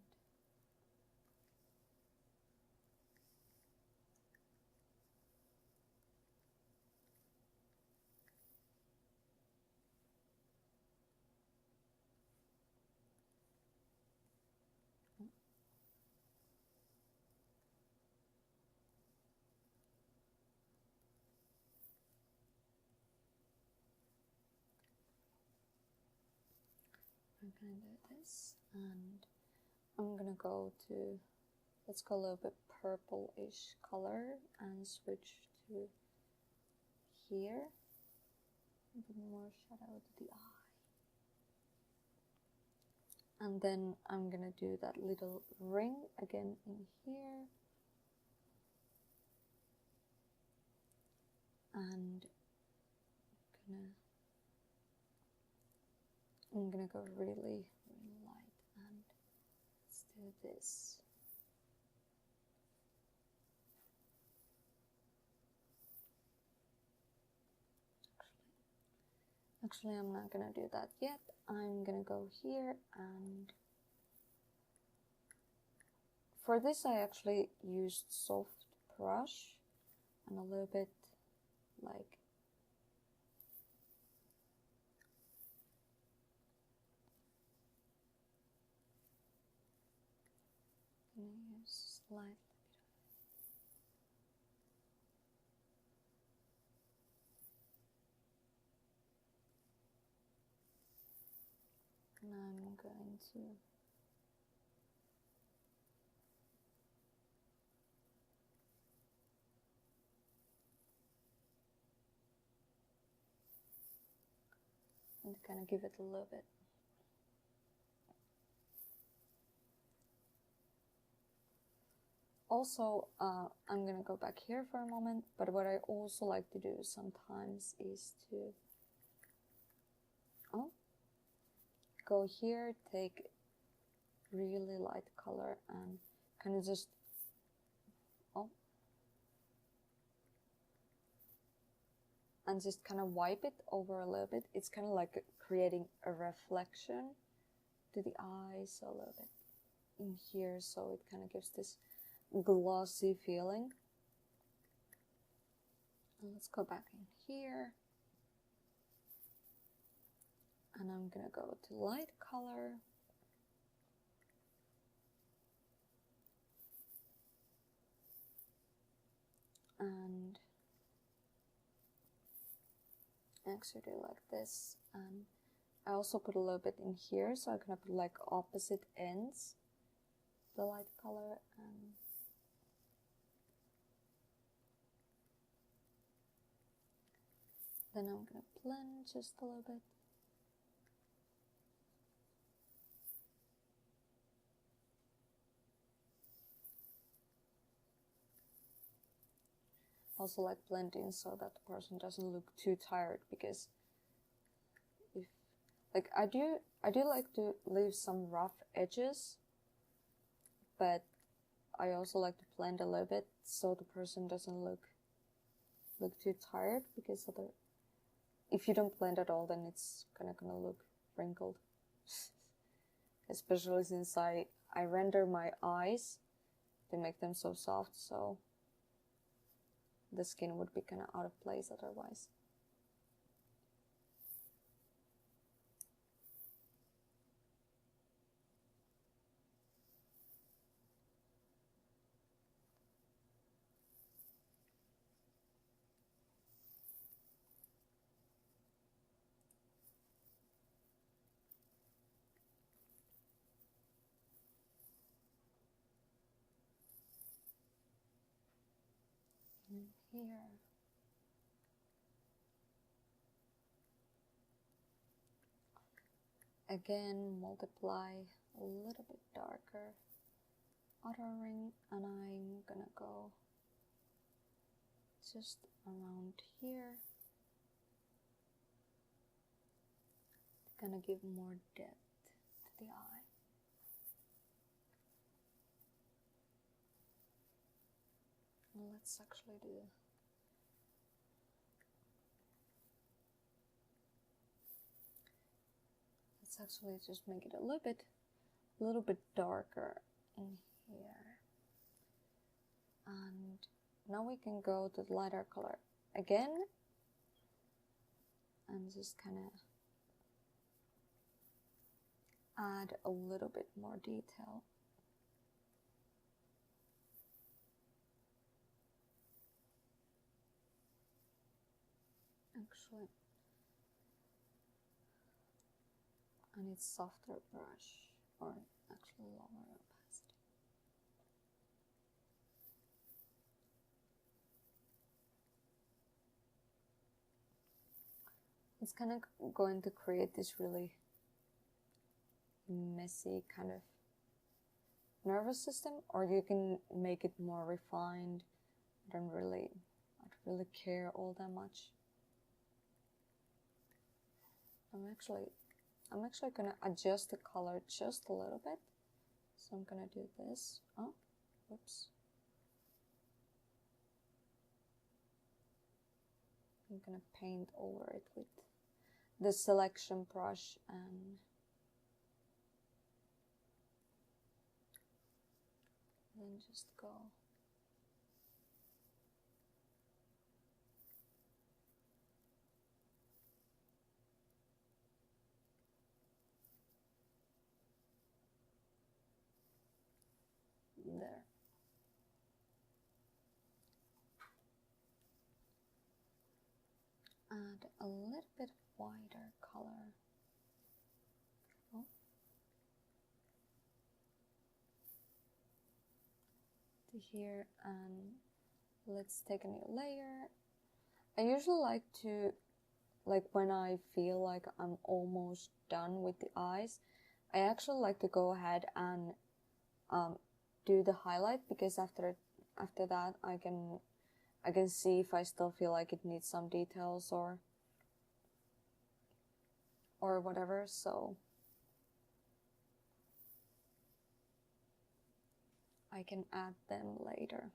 I'm gonna do this, and I'm gonna go to, let's go a little bit purple-ish color and switch to here. A bit more shadow to the eye. And then I'm gonna do that little ring again in here. And I'm gonna go really, really light, and let's do this. Actually, I'm not gonna do that yet. I'm gonna go here, and for this I actually used soft brush and a little bit like I'm gonna use slightly. And I'm going to kind of give it a little bit. Also, I'm gonna go back here for a moment, but what I also like to do sometimes is to go here, take really light color and kind of just and just kind of wipe it over a little bit. It's kind of like creating a reflection to the eyes a little bit in here, so it kind of gives this glossy feeling. And let's go back in here, and I'm gonna go to light color, and actually do like this. And I also put a little bit in here, so I'm gonna put like opposite ends, the light color, and then I'm gonna blend just a little bit. Also like blending so that the person doesn't look too tired, because if like I do like to leave some rough edges, but I also like to blend a little bit so the person doesn't look too tired, because if you don't blend at all, then it's gonna look wrinkled. Especially since I render my eyes to make them so soft, so the skin would be kind of out of place otherwise. And here. Again, multiply a little bit darker outer ring, and I'm gonna go just around here, gonna give more depth to the eye. Let's actually do actually just make it a little bit darker in here. And now we can go to the lighter color again and just kind of add a little bit more detail. Actually, I need softer brush, or actually lower opacity. It's kind of going to create this really messy kind of nervous system, or you can make it more refined. I don't really care all that much. I'm actually gonna adjust the color just a little bit. So I'm gonna do this. Oh, whoops. I'm gonna paint over it with the selection brush and then just go. There. Add a little bit wider color. Oh. To here, and let's take a new layer. I usually like to, when I feel like I'm almost done with the eyes, I actually like to go ahead and do the highlight, because after that I can see if I still feel like it needs some details or whatever, so I can add them later.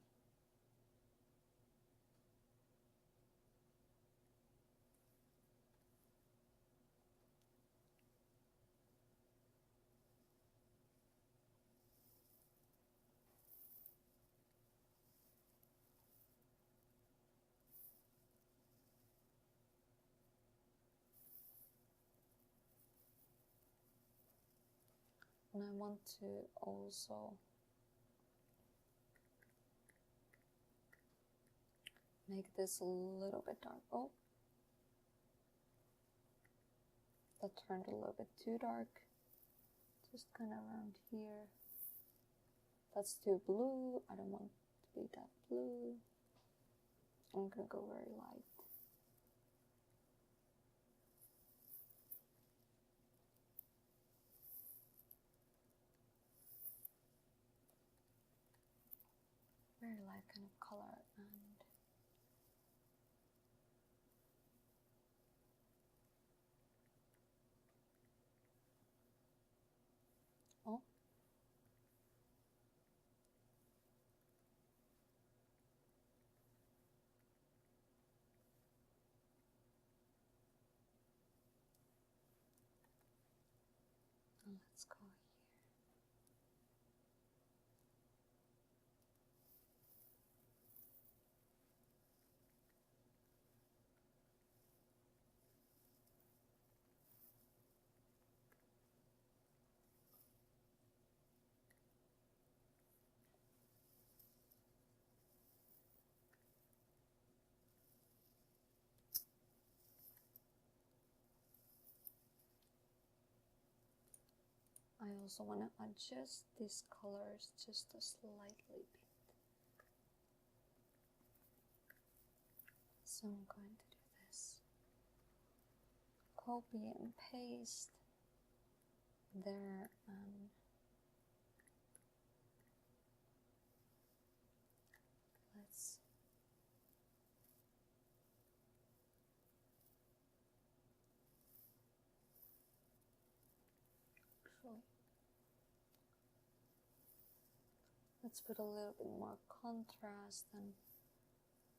And I want to also make this a little bit dark. Oh, that turned a little bit too dark. Just kind of around here. That's too blue. I don't want to be that blue. I'm gonna go very light. Very light kind of color, and oh, let's go here. I also want to adjust these colors just a slightly bit. So I'm going to do this. Copy and paste there, and let's put a little bit more contrast and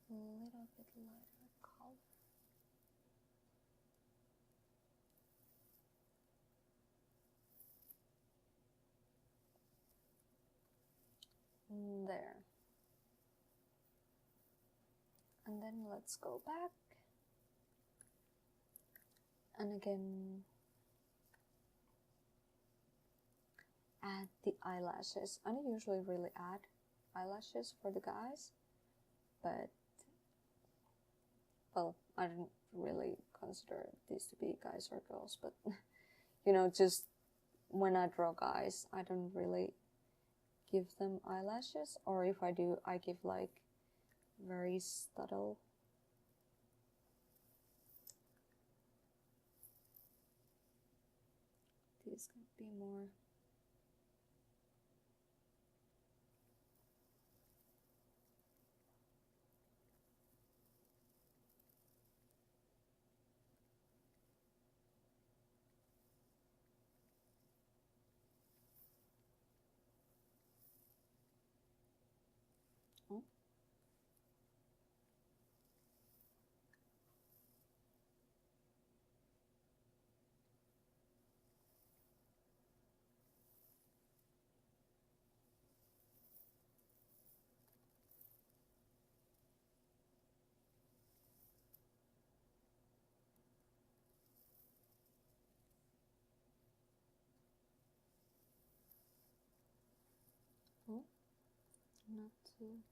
a little bit lighter color. There. And then let's go back. And again, add the eyelashes. I don't usually really add eyelashes for the guys, but, well, I don't really consider these to be guys or girls, but you know, just when I draw guys, I don't really give them eyelashes, or if I do, I give like very subtle. These could be more. Oh. Oh, not too.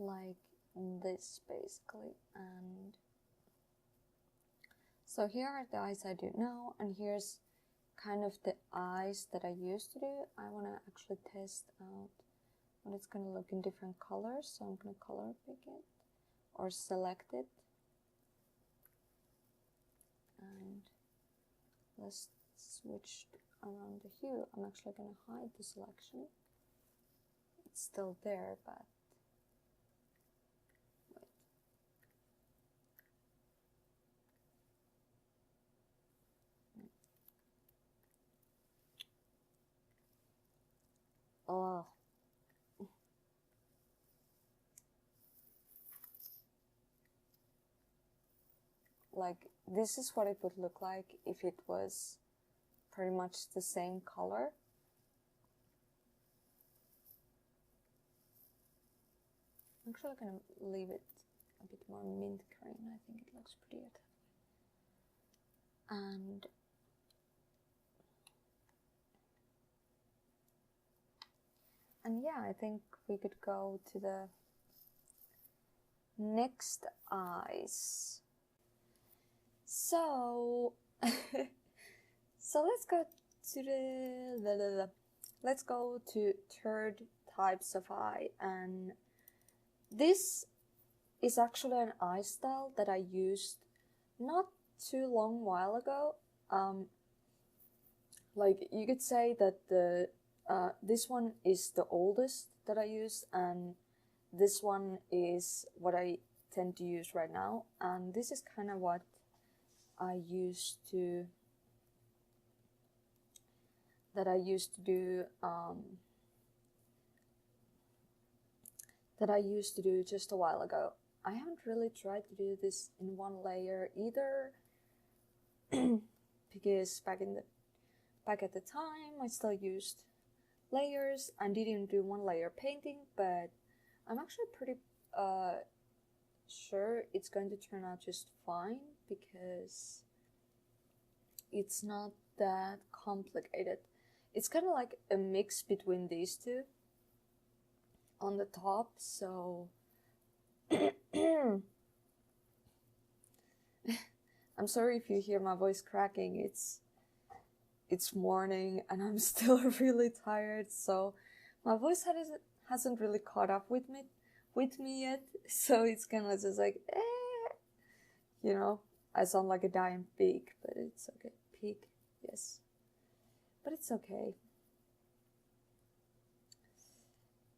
Like this basically, and so here are the eyes I do now, and here's kind of the eyes that I used to do. I want to actually test out what it's going to look in different colors, so I'm going to color pick it or select it, and let's switch around the hue. I'm actually going to hide the selection. It's still there, but wait. Oh, like this is what it would look like if it was pretty much the same color. I'm actually gonna leave it a bit more mint green. I think it looks prettier. And yeah, I think we could go to the next eyes. So so let's go to let's go to third types of eye, and this is actually an eye style that I used not too long while ago. Like you could say that the this one is the oldest that I use, and this one is what I tend to use right now, and this is kind of what I used to do just a while ago. I haven't really tried to do this in one layer either because back at the time I still used layers and didn't do one layer painting, but I'm actually pretty sure it's going to turn out just fine because it's not that complicated. It's kind of like a mix between these two on the top, so I'm sorry if you hear my voice cracking. It's morning and I'm still really tired, so my voice hasn't really caught up with me yet, so it's kind of just like you know, I sound like a dying pig, but it's okay. Pig, yes, but it's okay.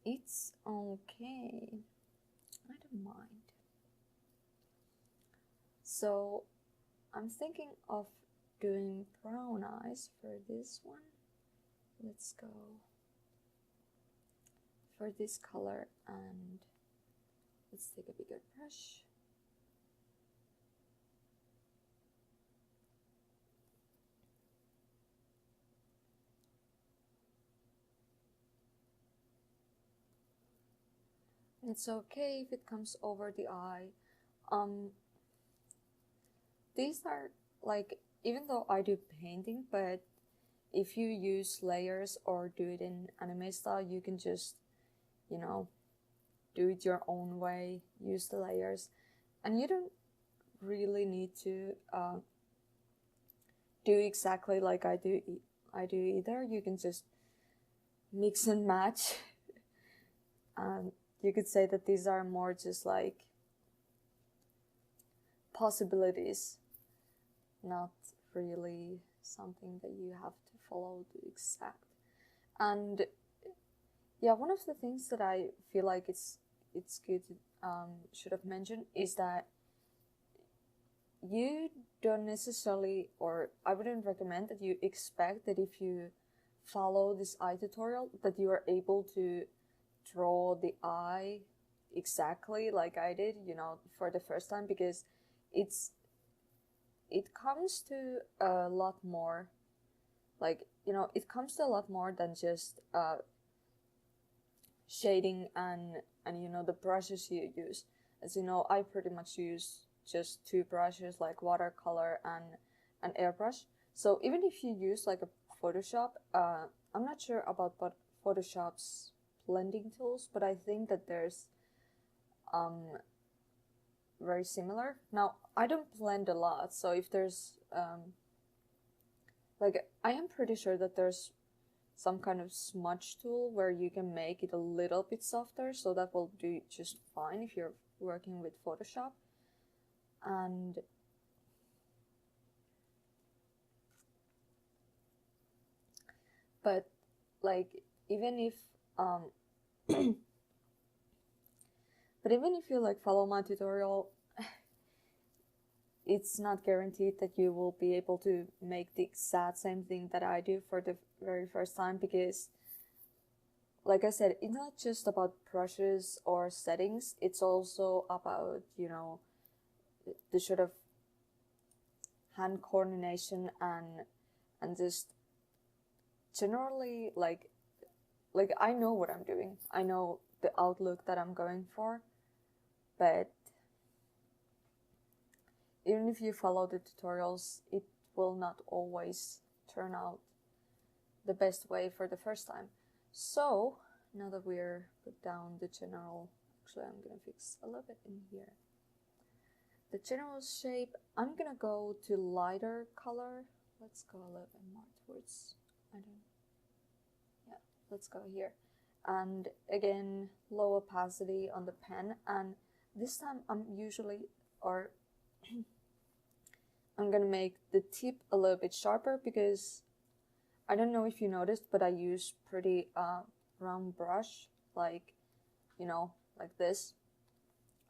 It's okay. I don't mind. So I'm thinking of doing brown eyes for this one. Let's go for this color, and let's take a bigger brush. It's okay if it comes over the eye. These are like, even though I do painting, but if you use layers or do it in anime style, you can just, you know, do it your own way, use the layers, and you don't really need to do exactly like I do either. You can just mix and match. You could say that these are more just like possibilities, not really something that you have to follow the exact. And yeah, one of the things that I feel like it's good to, should have mentioned is that you don't necessarily, or I wouldn't recommend that you expect that if you follow this eye tutorial that you are able to draw the eye exactly like I did, you know, for the first time, because it comes to a lot more, like, you know, it comes to a lot more than just shading and you know, the brushes you use. As you know, I pretty much use just two brushes, like watercolor and an airbrush. So even if you use like a Photoshop, I'm not sure about what Photoshop's blending tools, but I think that there's very similar. Now, I don't blend a lot, so if there's like, I am pretty sure that there's some kind of smudge tool where you can make it a little bit softer, so that will do just fine if you're working with Photoshop. And but like, even if but even if you like follow my tutorial, it's not guaranteed that you will be able to make the exact same thing that I do for the very first time, because like I said, it's not just about brushes or settings, it's also about, you know, the sort of hand coordination and just generally like I know what I'm doing. I know the outlook that I'm going for, but even if you follow the tutorials, it will not always turn out the best way for the first time. So now that we're put down the general, actually I'm gonna fix a little bit in here. The general shape, I'm gonna go to lighter color. Let's go a little bit more towards, let's go here. And again, low opacity on the pen, and this time I'm I'm gonna make the tip a little bit sharper, because I don't know if you noticed, but I use pretty round brush, like, you know, like this.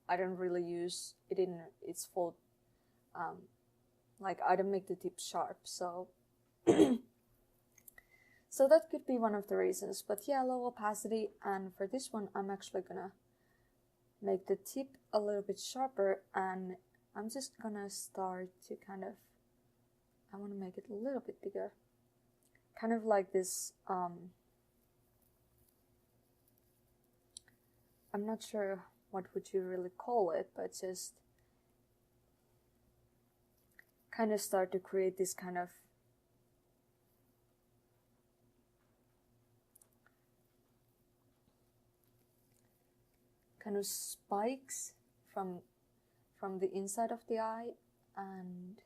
I don't really use it in its full, like, I don't make the tip sharp, so so that could be one of the reasons. But yeah, low opacity, and for this one I'm actually gonna make the tip a little bit sharper, and I'm just gonna start to kind of, I want to make it a little bit bigger, kind of like this, I'm not sure what would you really call it, but just kind of start to create this kind of spikes from the inside of the eye, and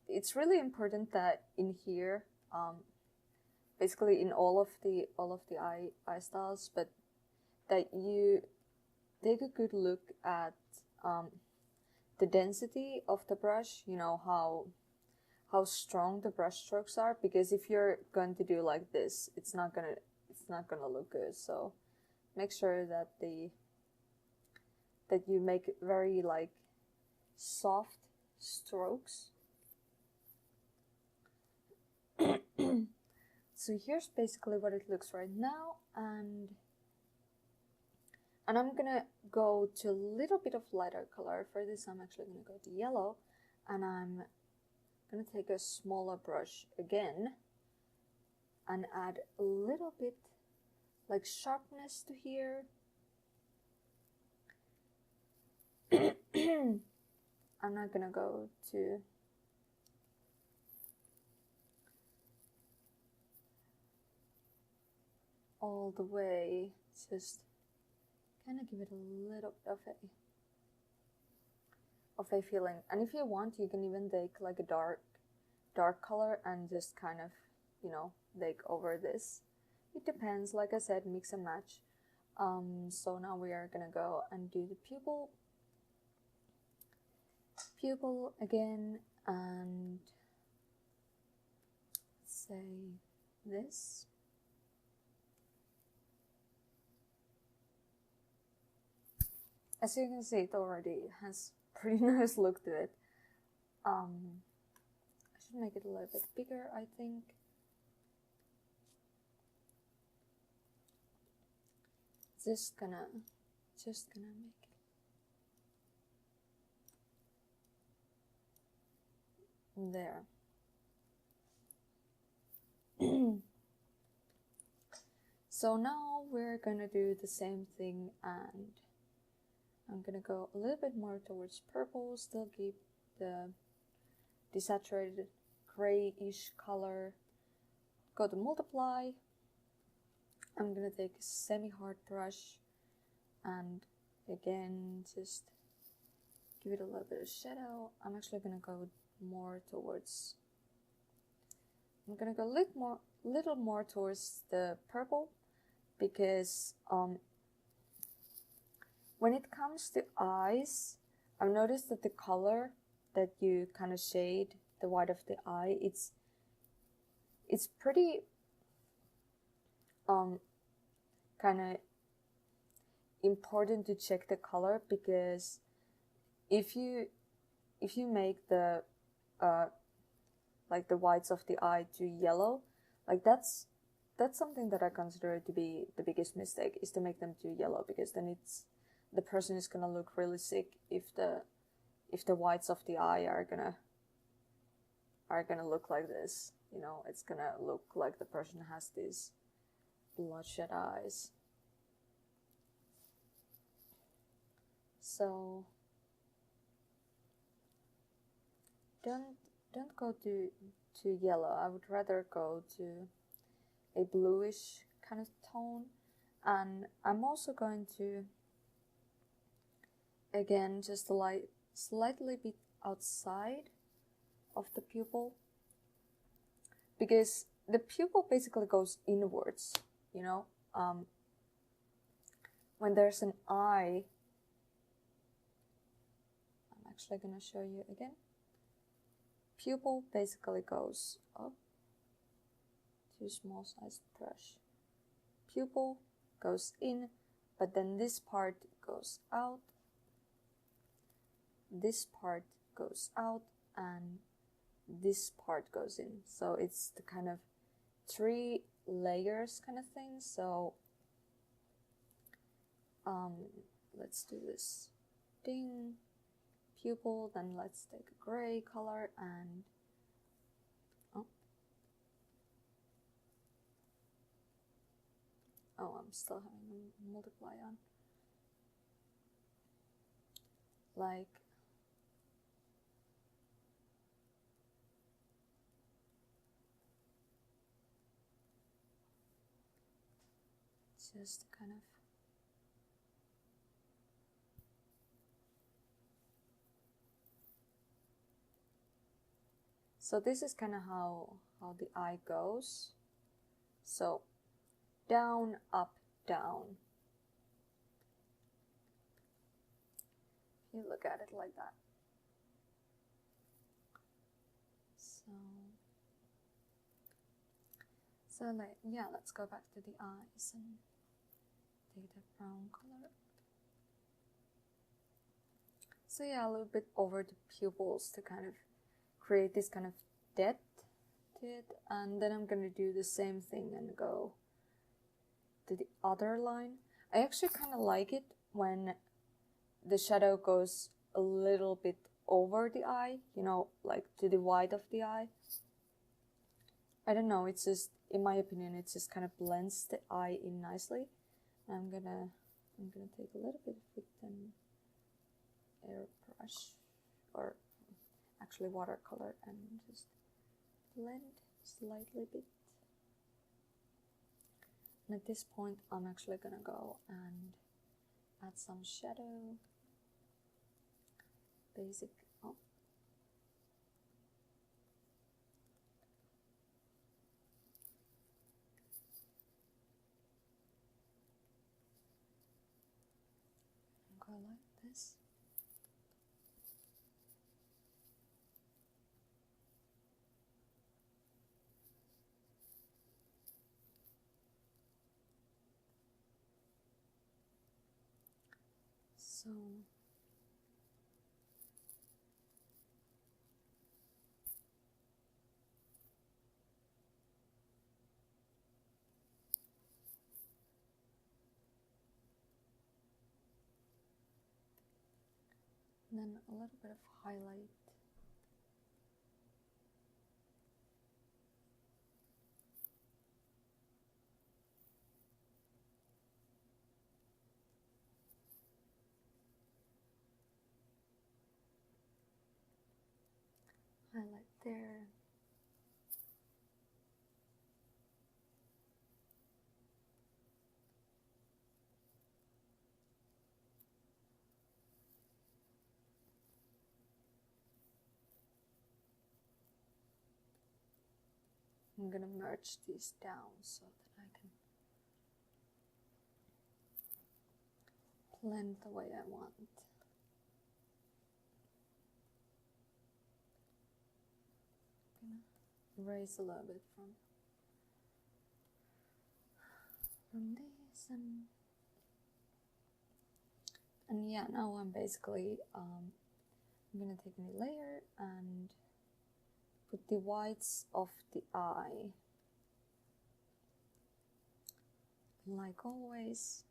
it's really important that in here, basically in all of the eye styles, but that you take a good look at the density of the brush, you know, how strong the brush strokes are, because if you're going to do like this, it's not gonna look good. So make sure that you make very like soft strokes. So here's basically what it looks right now, and I'm gonna go to a little bit of lighter color. For this, I'm actually gonna go to yellow, and I'm gonna take a smaller brush again and add a little bit like sharpness to here. I'm not gonna go to all the way, just kind of give it a little bit of a feeling. And if you want, you can even take like a dark color and just kind of, you know, take over this. It depends, like I said, mix and match. So now we are gonna go and do the pupil again, and say this. As you can see, it already has pretty nice look to it. I should make it a little bit bigger, I think. Just gonna make it there. So now we're gonna do the same thing, and I'm gonna go a little bit more towards purple, still keep the desaturated grayish color. Go to multiply. I'm gonna take a semi-hard brush and again just give it a little bit of shadow. I'm actually gonna go more towards, I'm gonna go a little more towards the purple, because when it comes to eyes, I've noticed that the color that you kind of shade the white of the eye, it's pretty kind of important to check the color, because if you make the like the whites of the eye too yellow, like that's something that I consider to be the biggest mistake, is to make them too yellow, because then the person is gonna look really sick if the whites of the eye are gonna look like this. You know, it's gonna look like the person has these bloodshot eyes. So don't go too yellow. I would rather go to a bluish kind of tone. And I'm also going to again just slightly bit outside of the pupil, because the pupil basically goes inwards, you know. When there's an eye, I'm actually gonna show you again. Pupil basically goes up. Too small size brush. Pupil goes in, but then this part goes out. This part goes out, and this part goes in. So it's the kind of 3 layers kind of thing. So let's do this. Ding. Pupil, then let's take a gray color and I'm still having a multiply on. Like just kind of so this is kind of how the eye goes. So down, up, down. You look at it like that. So like, yeah, let's go back to the eyes and take the brown color. So yeah, a little bit over the pupils to kind of create this kind of depth to it, and then I'm gonna do the same thing and go to the other line. I actually kind of like it when the shadow goes a little bit over the eye, you know, like to the white of the eye. I don't know, it's just, in my opinion, it just kind of blends the eye in nicely. I'm gonna take a little bit with an airbrush, or actually watercolor, and just blend slightly bit. And at this point, I'm actually gonna go and add some shadow. Basic. Oh. Go like this. So then a little bit of highlight. Highlight there. I'm gonna merge these down so that I can blend the way I want. Erase a little bit from this and yeah, now I'm basically I'm gonna take a new layer and put the whites of the eye, like always.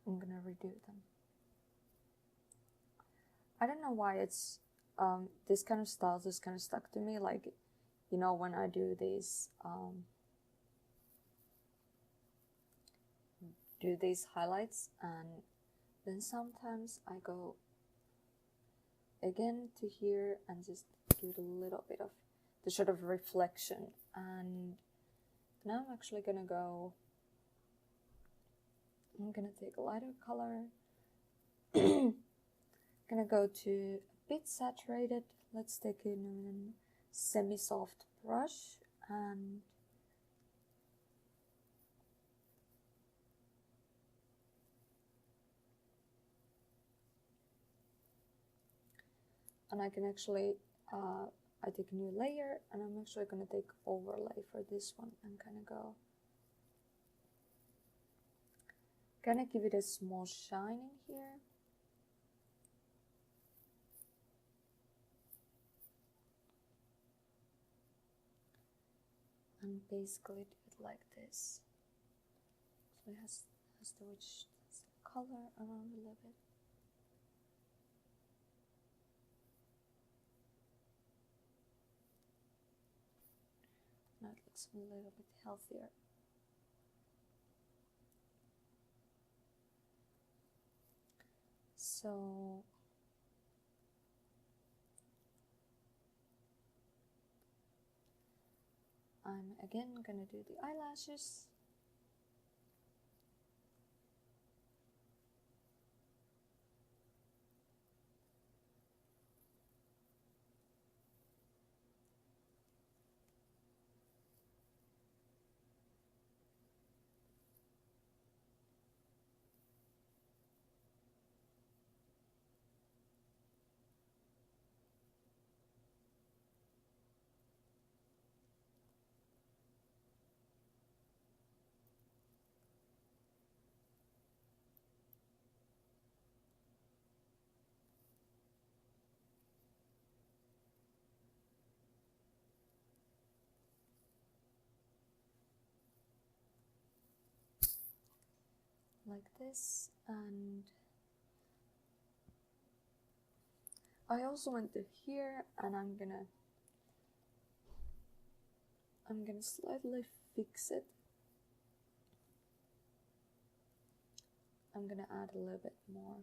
I'm gonna redo them. I don't know why it's this kind of styles is kind of stuck to me, like, you know, when I do these highlights, and then sometimes I go again to here and just give a little bit of the sort of reflection. And now I'm actually gonna go, I'm gonna take a lighter color. Gonna go to a bit saturated. Let's take a semi-soft brush and I can actually I take a new layer, and I'm actually gonna take overlay for this one and kind of go, kind of give it a small shine in here. And basically do it like this. So it has to switch the color around a little bit. Now it looks a little bit healthier. So I'm again gonna do the eyelashes. Like this, and I also went to here, and I'm gonna slightly fix it. I'm gonna add a little bit more.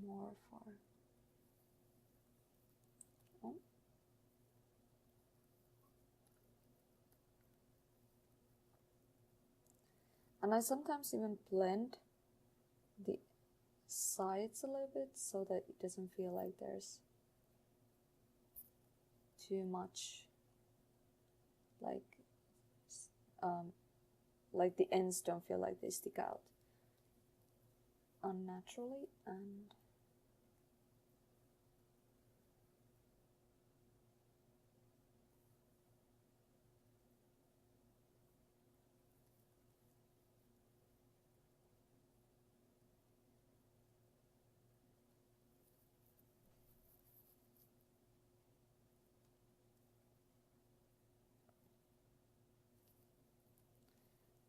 More for and I sometimes even blend the sides a little bit so that it doesn't feel like there's too much like the ends don't feel like they stick out unnaturally.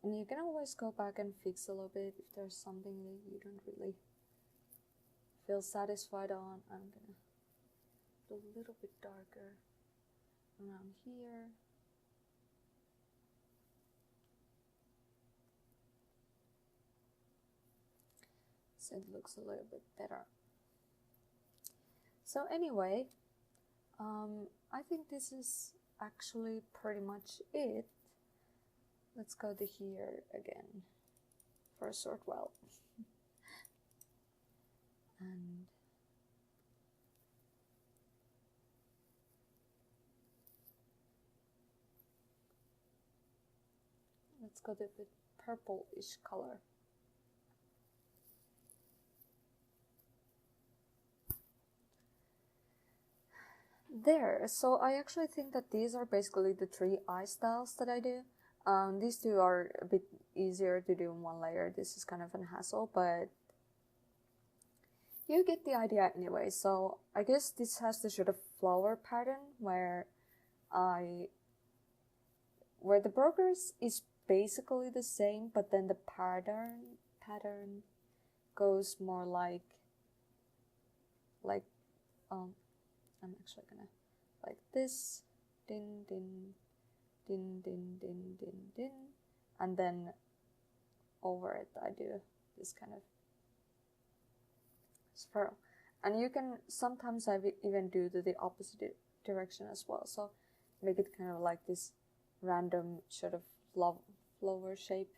And you can always go back and fix a little bit if there's something that you don't really feel satisfied on. I'm gonna put a little bit darker around here. So it looks a little bit better. So anyway, I think this is actually pretty much it. Let's go to here again for a short while. And let's go to a bit purple-ish color. There, so I actually think that these are basically the 3 eye styles that I do. These 2 are a bit easier to do in one layer. This is kind of an hassle, but you get the idea anyway. So I guess this has the sort of flower pattern where the progress is basically the same, but then the pattern goes more like I'm actually gonna like this, din din din din din din din, and then over it I do this kind of spiral. And you can sometimes even do the opposite direction as well, so make it kind of like this random sort of flower shape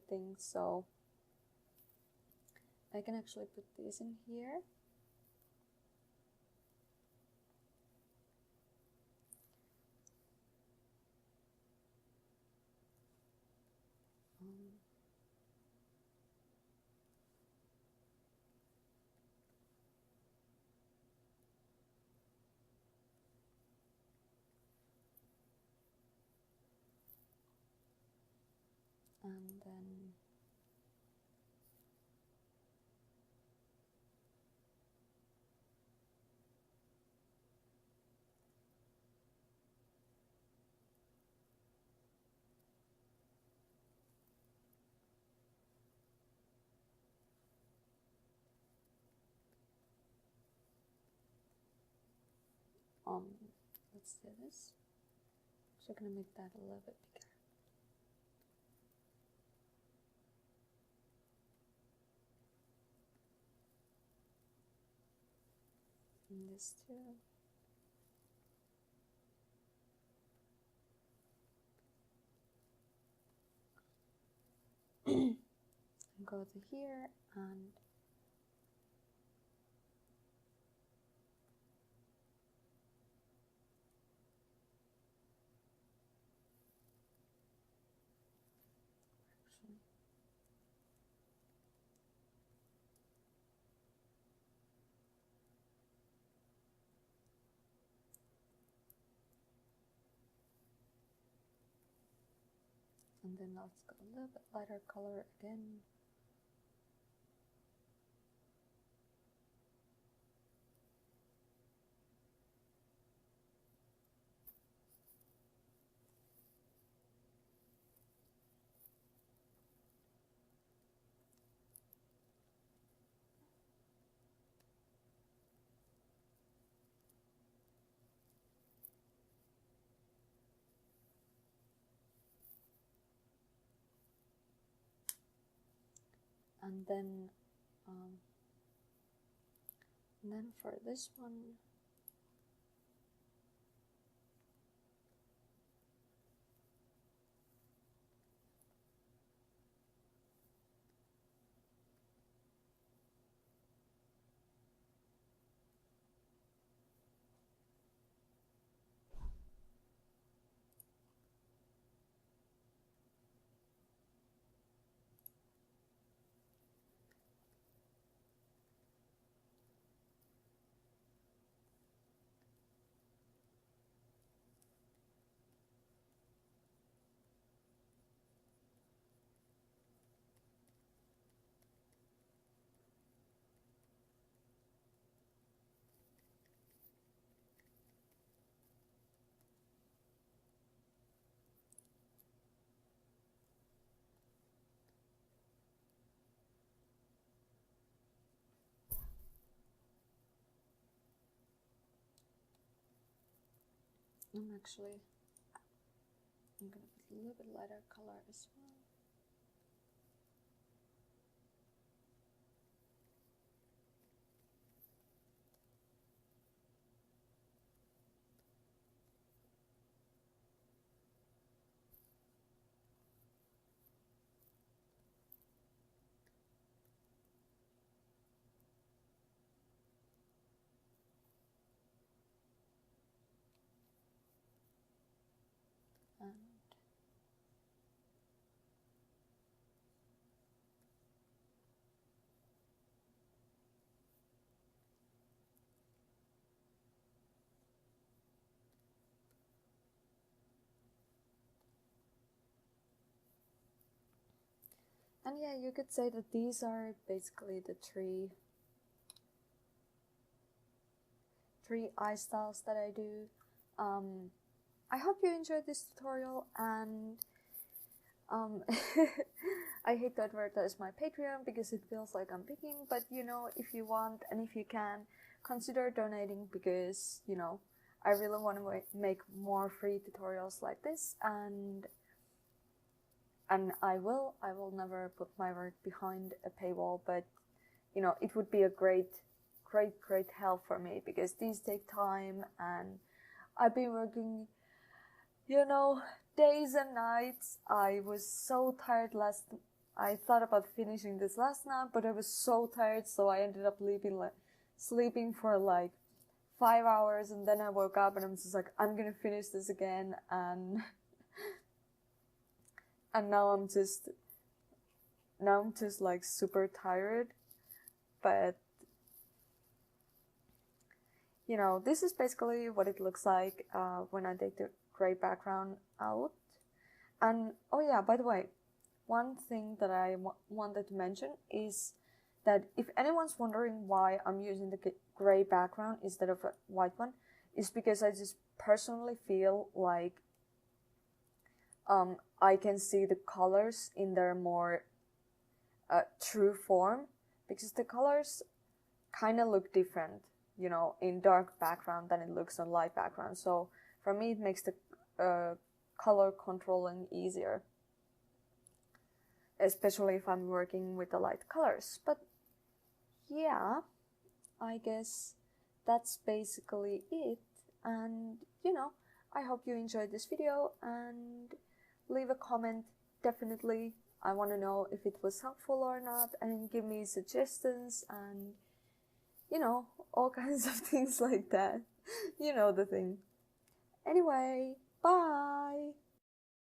thing. So I can actually put these in here. And then let's do this. So I'm gonna make that a little bit bigger. And this too. Go to here and then let's go a little bit lighter color again. and then for this one, I'm gonna put a little bit lighter color as well. And yeah, you could say that these are basically the three eye styles that I do. I hope you enjoyed this tutorial, and I hate to advertise my Patreon because it feels like I'm picking, but you know, if you want and if you can, consider donating, because you know, I really want to make more free tutorials like this, and I will never put my work behind a paywall, but you know, it would be a great help for me, because these take time, and I've been working, you know, days and nights. I was so tired I thought about finishing this last night, but I was so tired, so I ended up sleeping for like 5 hours, and then I woke up and I'm just like, I'm gonna finish this again, and now I'm just like super tired. But you know, this is basically what it looks like when I take the gray background out. And oh yeah, by the way, one thing that I wanted to mention is that if anyone's wondering why I'm using the gray background instead of a white one, is because I just personally feel like I can see the colors in their more true form, because the colors kind of look different, you know, in dark background than it looks on light background. So for me, it makes the color controlling easier, especially if I'm working with the light colors. But yeah, I guess that's basically it. And you know, I hope you enjoyed this video, and leave a comment. Definitely, I want to know if it was helpful or not, and give me suggestions, and you know, all kinds of things like that. You know the thing. Anyway, bye!